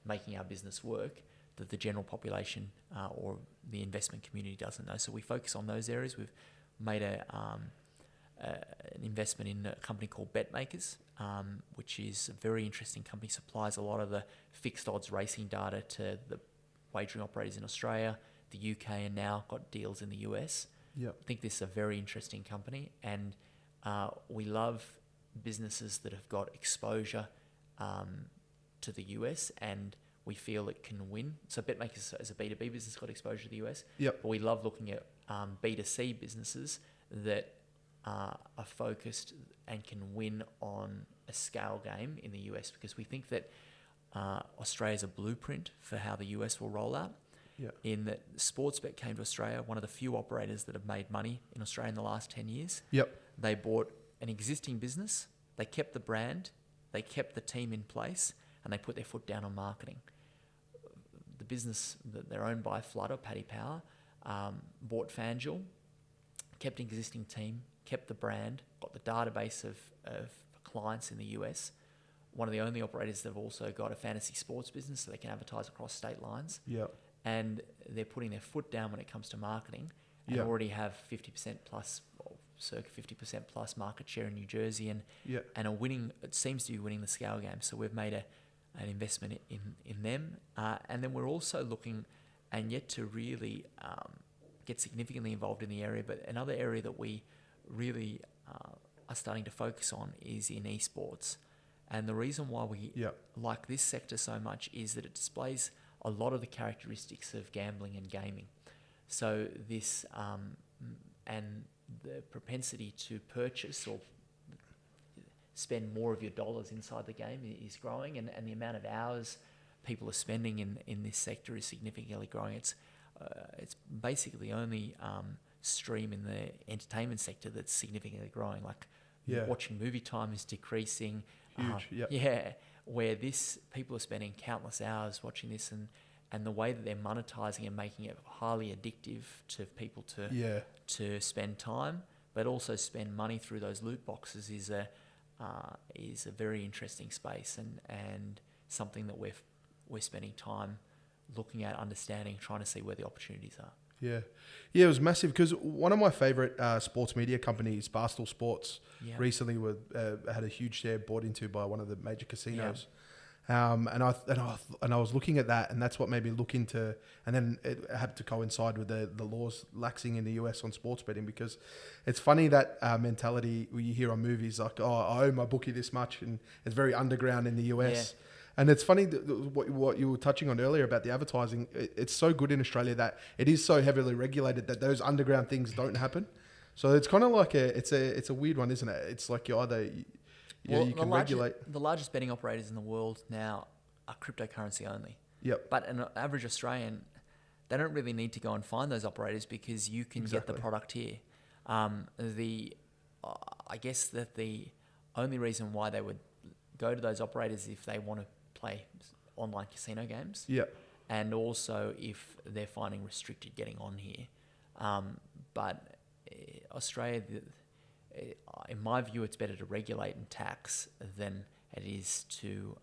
making our business work, that the general population or the investment community doesn't know. So we focus on those areas. We've made an investment in a company called BetMakers, which is a very interesting company, supplies a lot of the fixed odds racing data to the wagering operators in Australia, the UK, and now got deals in the US. I think this is a very interesting company, and we love businesses that have got exposure to the US, and we feel it can win. So BetMakers as a B2B business got exposure to the US, but we love looking at B2C businesses that are focused and can win on a scale game in the US, because we think that Australia is a blueprint for how the US will roll out. In that Sportsbet came to Australia, one of the few operators that have made money in Australia in the last 10 years. They bought an existing business, they kept the brand, they kept the team in place, and they put their foot down on marketing. The business that they're owned by Flutter, Paddy Power, bought FanDuel, kept an existing team, kept the brand, got the database of clients in the US. One of the only operators that have also got a fantasy sports business so they can advertise across state lines. Yep. And they're putting their foot down when it comes to marketing and Yep. already have 50% plus, well, circa 50% plus market share in New Jersey and Yep. and are winning. It seems to be winning the scale game. So we've made an investment in them. And then we're also looking and yet to really get significantly involved in the area. But another area that we really are starting to focus on is in esports. And the reason why we like this sector so much is that it displays a lot of the characteristics of gambling and gaming. So this and the propensity to purchase or spend more of your dollars inside the game is growing, and the amount of hours people are spending in this sector is significantly growing. It's basically the only stream in the entertainment sector that's significantly growing. Like watching movie time is decreasing. Huge. Where people are spending countless hours watching this, and the way that they're monetizing and making it highly addictive to people to spend time, but also spend money through those loot boxes is a very interesting space and something that we're spending time looking at, understanding, trying to see where the opportunities are. Yeah, it was massive because one of my favorite sports media companies, Barstool Sports, recently had a huge share bought into by one of the major casinos. And I was looking at that, and that's what made me look into. And then it had to coincide with the laws laxing in the US on sports betting, because it's funny that mentality you hear on movies like, oh, I owe my bookie this much, and it's very underground in the US. Yeah. And it's funny what you were touching on earlier about the advertising. It's so good in Australia that it is so heavily regulated that those underground things don't happen. So it's kind of like it's a weird one, isn't it? It's like you can regulate. The largest betting operators in the world now are cryptocurrency only. Yep. But an average Australian, they don't really need to go and find those operators because you can get the product here. I guess that the only reason why they would go to those operators is if they want to play online casino games. Yep. And also if they're finding restricted getting on here. But Australia, in my view, it's better to regulate and tax than it is to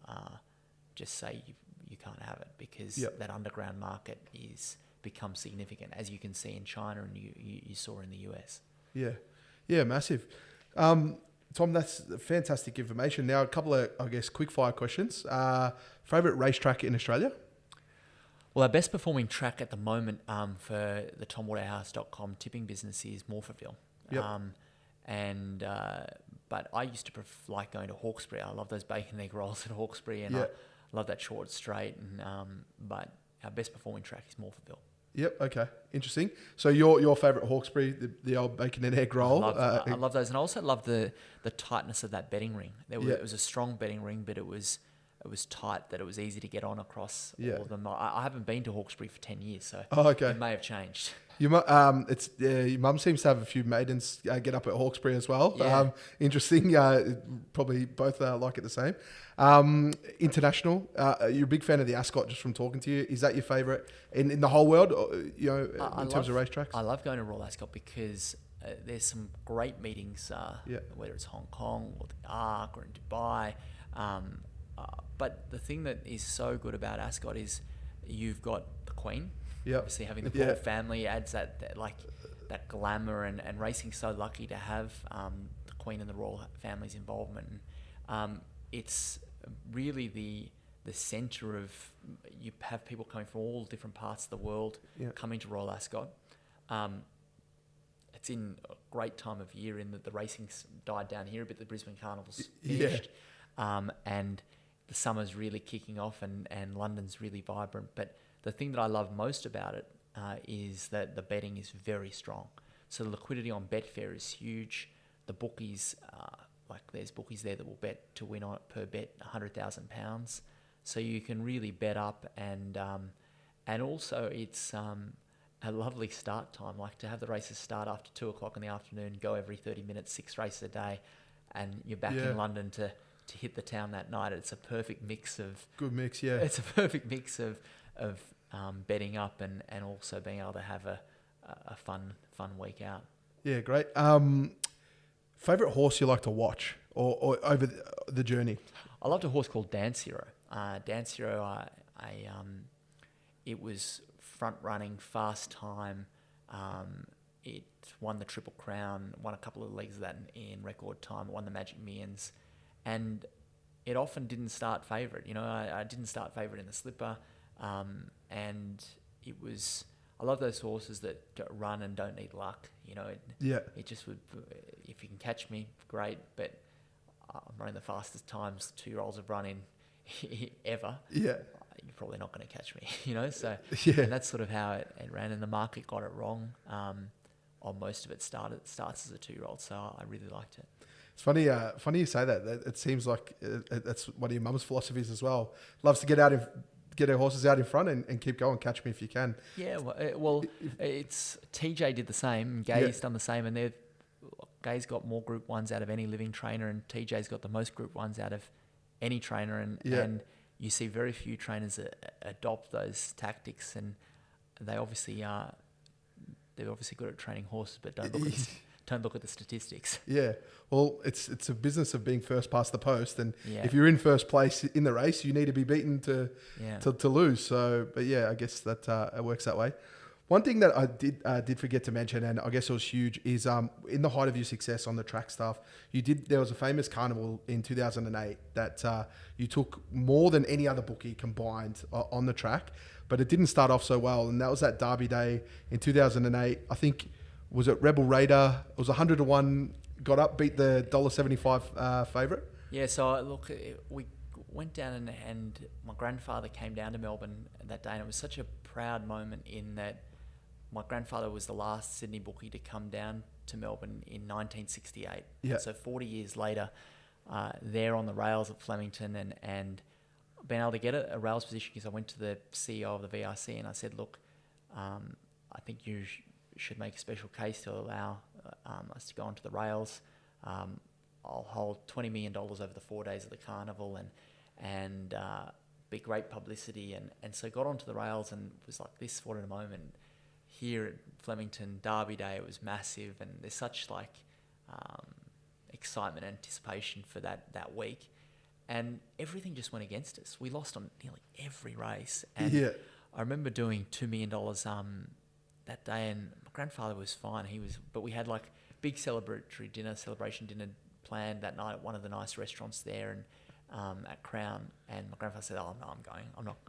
just say you can't have it, because that underground market becomes significant, as you can see in China and you saw in the US. Yeah, massive. Tom, that's fantastic information. Now, a couple of, I guess, quick fire questions. Favorite racetrack in Australia? Well, our best performing track at the moment for the TomWaterhouse.com tipping business is Morphettville. Yep. But I used to like going to Hawkesbury. I love those bacon egg rolls at Hawkesbury, and I love that short straight. But our best performing track is Morphettville. Yep. Okay. Interesting. So your favourite Hawkesbury, the old bacon and egg roll. I love those, and I also love the tightness of that betting ring. It was a strong betting ring, but it was tight, that it was easy to get on across all of them. I haven't been to Hawkesbury for 10 years, so it may have changed. Your mum seems to have a few maidens get up at Hawkesbury as well. Yeah. Interesting. Probably both like it the same. International. You're a big fan of the Ascot, just from talking to you. Is that your favourite in the whole world? In terms of racetracks. I love going to Royal Ascot because there's some great meetings. Whether it's Hong Kong or the Ark or in Dubai. But the thing that is so good about Ascot is you've got the Queen. Yep. Obviously, having the royal family adds that glamour, and racing's so lucky to have the Queen and the royal family's involvement. It's really the centre of, you have people coming from all different parts of the world coming to Royal Ascot. It's in a great time of year in that the racing's died down here a bit. The Brisbane Carnival's finished, and the summer's really kicking off, and London's really vibrant. But the thing that I love most about it is that the betting is very strong. So the liquidity on Betfair is huge. The bookies, there's bookies there that will bet to win on per bet £100,000. So you can really bet up, and also it's a lovely start time. Like to have the races start after 2:00 in the afternoon, go every 30 minutes, 6 races a day, and you're back in London to hit the town that night. It's a perfect mix of... Good mix, yeah. It's a perfect mix of betting up and also being able to have a fun week out. Yeah, great. Favorite horse you like to watch or over the journey? I loved a horse called Dance Hero. Dance Hero, it was front running, fast time. It won the Triple Crown, won a couple of legs of that in record time, won the Magic Millions, and it often didn't start favourite. You know, I didn't start favourite in the Slipper, and it was. I love those horses that run and don't need luck. You know, it just would. If you can catch me, great. But I'm running the fastest times 2-year-olds have run in ever. Yeah, you're probably not going to catch me. You know, so and that's sort of how it ran. And the market got it wrong. On most of it starts as a 2-year-old. So I really liked it. It's funny. Funny you say that. It seems like that's one of your mum's philosophies as well. Loves to get her horses out in front and keep going. Catch me if you can. Yeah, it's TJ did the same, and Gay's done the same, and Gay's got more Group 1s out of any living trainer, and TJ's got the most Group 1s out of any trainer, and you see very few trainers adopt those tactics, and they're obviously good at training horses, but don't look at the statistics. Yeah, well, it's a business of being first past the post, and if you're in first place in the race, you need to be beaten to lose. So, but yeah, I guess that it works that way. One thing that I did forget to mention, and I guess it was huge, is in the height of your success on the track stuff, there was a famous carnival in 2008 that you took more than any other bookie combined on the track, but it didn't start off so well, and that was that Derby Day in 2008. I think. Was it Rebel Raider? It was 100-1, got up, beat the $1.75 favourite. Yeah, so look, we went down and my grandfather came down to Melbourne that day, and it was such a proud moment in that my grandfather was the last Sydney bookie to come down to Melbourne in 1968. Yeah. So 40 years later, there on the rails at Flemington and being able to get a rails position, because I went to the CEO of the VRC and I said, look, I think you should make a special case to allow us to go onto the rails. I'll hold $20 million over the 4 days of the carnival and be great publicity. And so got onto the rails and was like, this what a moment. Here at Flemington, Derby Day, it was massive, and there's such excitement and anticipation for that week. And everything just went against us. We lost on nearly every race. And I remember doing $2 million that day, and my grandfather was fine. But we had big celebration dinner planned that night at one of the nice restaurants there and at Crown. And my grandfather said, "Oh no,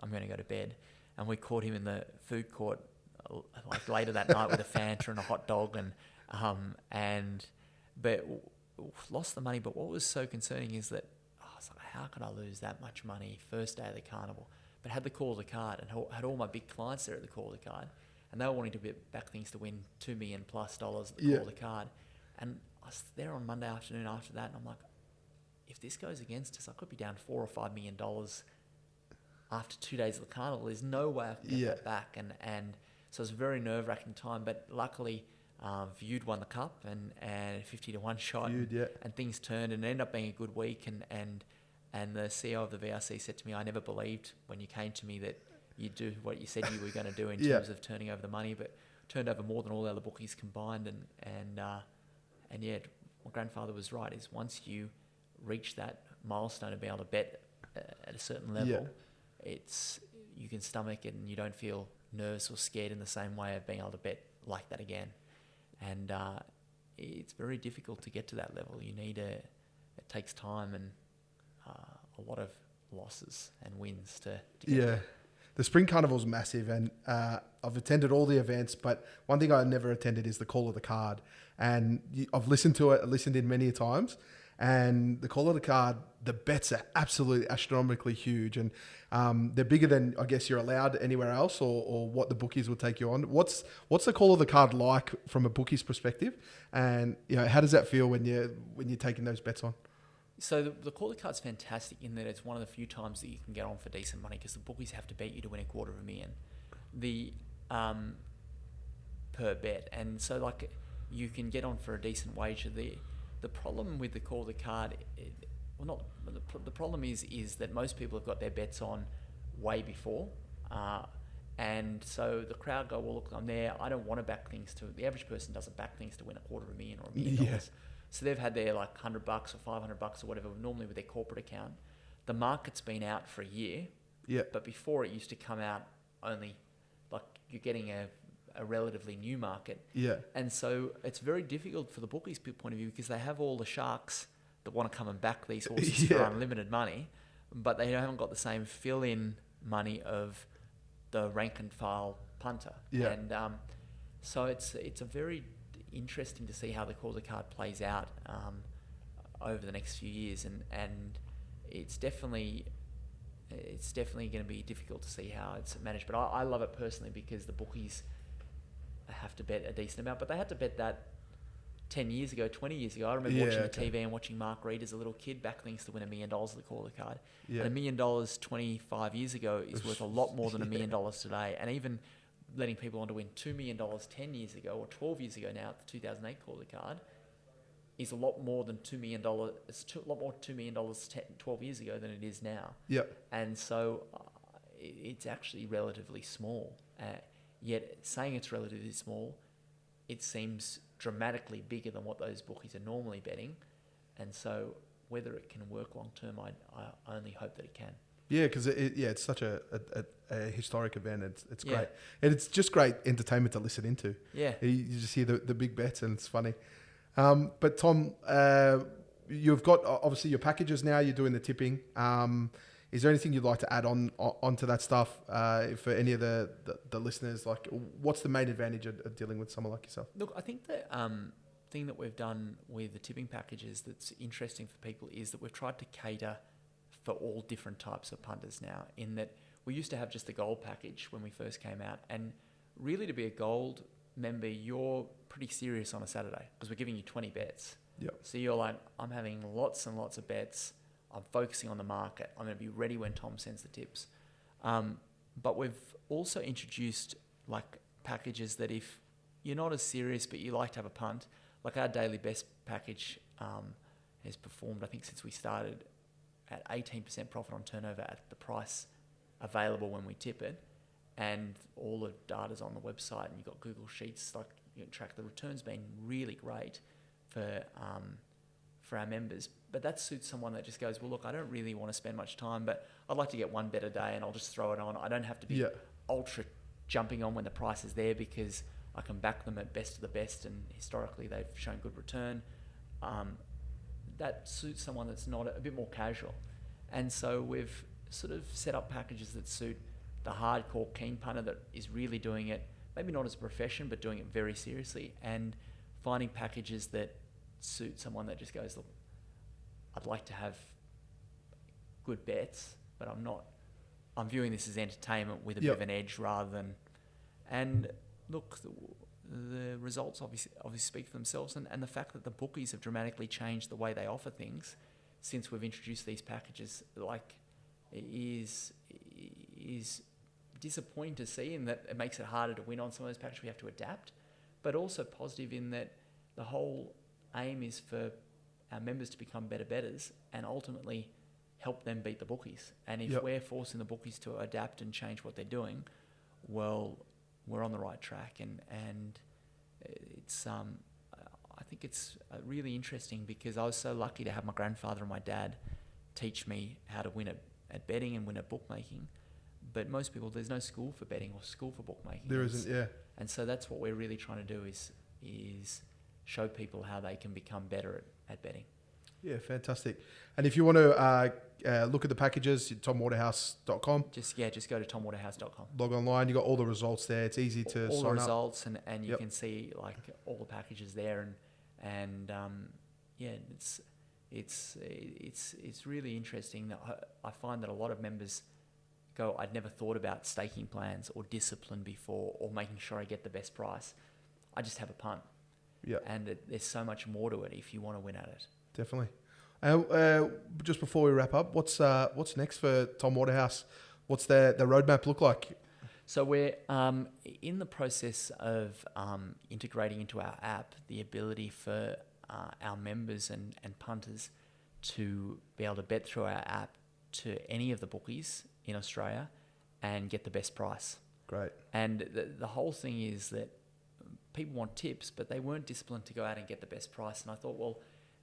I'm going to go to bed." And we caught him in the food court later that night with a Fanta and a hot dog, but lost the money. But what was so concerning is that I was like, how could I lose that much money first day of the carnival? But had the call of the card and had all my big clients there at the call of the card. And they were wanting to back things to win $2 million+ at the call of the card. And I was there on Monday afternoon after that, and I'm like, if this goes against us, I could be down $4 or $5 million after 2 days of the carnival. There's no way I can get that back. And so it was a very nerve-wracking time. But luckily, Viewed won the cup and 50-1 shot. And things turned, and it ended up being a good week. And the CEO of the VRC said to me, I never believed when you came to me that you do what you said you were going to do in terms of turning over the money, but turned over more than all the other bookies combined. And my grandfather was right. Is once you reach that milestone of being able to bet at a certain level, you can stomach it, and you don't feel nervous or scared in the same way of being able to bet like that again. And it's very difficult to get to that level. It takes time and a lot of losses and wins to get there. The Spring Carnival's massive, and I've attended all the events, but one thing I never attended is the Call of the Card. And I've listened to it, listened in many times, and the Call of the Card, the bets are absolutely astronomically huge, and they're bigger than I guess you're allowed anywhere else, or what the bookies will take you on. What's the Call of the Card like from a bookie's perspective, and how does that feel when you're taking those bets on? So the Call of the Card's fantastic in that it's one of the few times that you can get on for decent money, because the bookies have to bet you to win $250,000 per bet, and so you can get on for a decent wager. The problem with the Call of the Card, the problem is that most people have got their bets on way before, And so the crowd go, well, look, I'm there. I don't want to back things to... The average person doesn't back things to win $250,000 or $1 million. Yeah. So they've had their like $100 or $500 or whatever, normally with their corporate account. The market's been out for a year. Yeah. But before it used to come out only like you're getting a relatively new market. Yeah. And so it's very difficult for the bookies' point of view because they have all the sharks that want to come and back these horses for unlimited money, but they haven't got the same fill-in money of the rank and file punter. Yeah. And so it's a very interesting to see how the quarter card plays out over the next few years, and it's definitely going to be difficult to see how it's managed. But I love it personally because the bookies have to bet a decent amount, but they had to bet that 10 years ago, 20 years ago. I remember watching the TV and watching Mark Reed as a little kid back things to win $1 million at the caller card. Yeah. And $1 million 25 years ago is worth a lot more than $1 million today. And even letting people on to win $2 million 10 years ago or 12 years ago now at the 2008 caller card is a lot more than $2 million. It's a lot more $2 million 12 years ago than it is now. Yep. And so it's actually relatively small. Yet saying it's relatively small, it seems dramatically bigger than what those bookies are normally betting. And so whether it can work long term, I only hope that it can. Yeah, because it's such a historic event. It's Yeah. great. And it's just great entertainment to listen into. Yeah. You just hear the big bets and it's funny. But Tom, you've got obviously your packages now, you're doing the tipping. Is there anything you'd like to add onto that stuff for any of the listeners? Like, what's the main advantage of dealing with someone like yourself? Look, I think the thing that we've done with the tipping packages that's interesting for people is that we've tried to cater for all different types of punters now, in that we used to have just the gold package when we first came out. And really to be a gold member, you're pretty serious on a Saturday because we're giving you 20 bets. Yep. So you're like, I'm having lots and lots of bets. I'm focusing on the market. I'm going to be ready when Tom sends the tips. But we've also introduced like packages that if you're not as serious but you like to have a punt, like our daily best package has performed, I think, since we started at 18% profit on turnover at the price available when we tip it. And all the data's on the website and you've got Google Sheets, like you can track the returns been really great for our members. But that suits someone that just goes, well, look, I don't really want to spend much time, but I'd like to get one bet a day and I'll just throw it on. I don't have to be ultra jumping on when the price is there because I can back them at best of the best and historically they've shown good return. That suits someone that's not a bit more casual. And so we've sort of set up packages that suit the hardcore keen punter that is really doing it, maybe not as a profession, but doing it very seriously, and finding packages that suit someone that just goes, look, I'd like to have good bets, but I'm viewing this as entertainment with a bit of an edge rather than... And look, the results obviously speak for themselves, and the fact that the bookies have dramatically changed the way they offer things since we've introduced these packages, like, is disappointing to see, in that it makes it harder to win on some of those packages. We have to adapt, but also positive in that the whole aim is for our members to become better bettors and ultimately help them beat the bookies. And if we're forcing the bookies to adapt and change what they're doing, well, we're on the right track. And it's I think it's really interesting because I was so lucky to have my grandfather and my dad teach me how to win at betting and win at bookmaking. But most people, there's no school for betting or school for bookmaking. There isn't, yeah. And so that's what we're really trying to do is show people how they can become better at betting. Yeah, fantastic. And if you want to look at the packages, tomwaterhouse.com. Just go to tomwaterhouse.com. Log online. You got all the results there. It's easy to all sign the up. results, and you can see like all the packages there, and it's really interesting. I find that a lot of members go, I'd never thought about staking plans or discipline before, or making sure I get the best price. I just have a punt. Yeah. And there's so much more to it if you want to win at it. Definitely. Just before we wrap up, what's next for Tom Waterhouse? What's the roadmap look like? So we're in the process of integrating into our app the ability for our members and punters to be able to bet through our app to any of the bookies in Australia and get the best price. Great. And the whole thing is that people want tips, but they weren't disciplined to go out and get the best price. And I thought, well,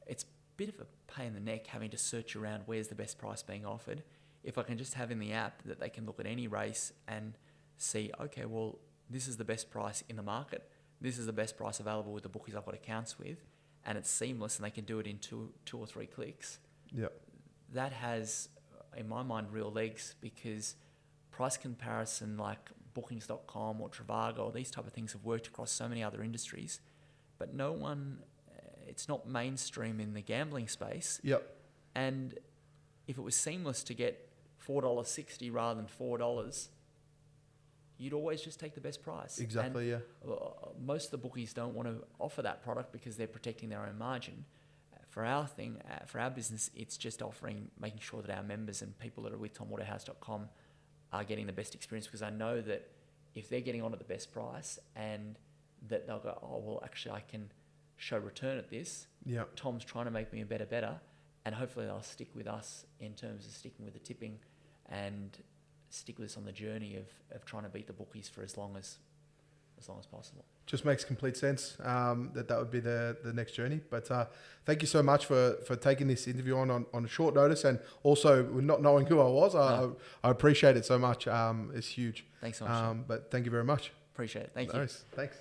it's a bit of a pain in the neck having to search around where's the best price being offered. If I can just have in the app that they can look at any race and see, okay, well, this is the best price in the market. This is the best price available with the bookies I've got accounts with, and it's seamless and they can do it in two or three clicks. Yep. That has, in my mind, real legs, because price comparison like bookings.com or Trivago or these type of things have worked across so many other industries, but no one, it's not mainstream in the gambling space. Yep. And if it was seamless to get $4.60 rather than $4, you'd always just take the best price. Exactly, and most of the bookies don't want to offer that product because they're protecting their own margin. For our thing, for our business, it's just making sure that our members and people that are with TomWaterhouse.com are getting the best experience, because I know that if they're getting on at the best price and that they'll go, oh, well, actually I can show return at this. Yeah. Tom's trying to make me a better, and hopefully they'll stick with us in terms of sticking with the tipping and stick with us on the journey of trying to beat the bookies for as long as possible. Just makes complete sense that would be the next journey. But thank you so much for taking this interview on short notice, and also not knowing who I was. I appreciate it so much. It's huge. Thanks so much. But thank you very much. Appreciate it. Thank you. Thanks. Thanks.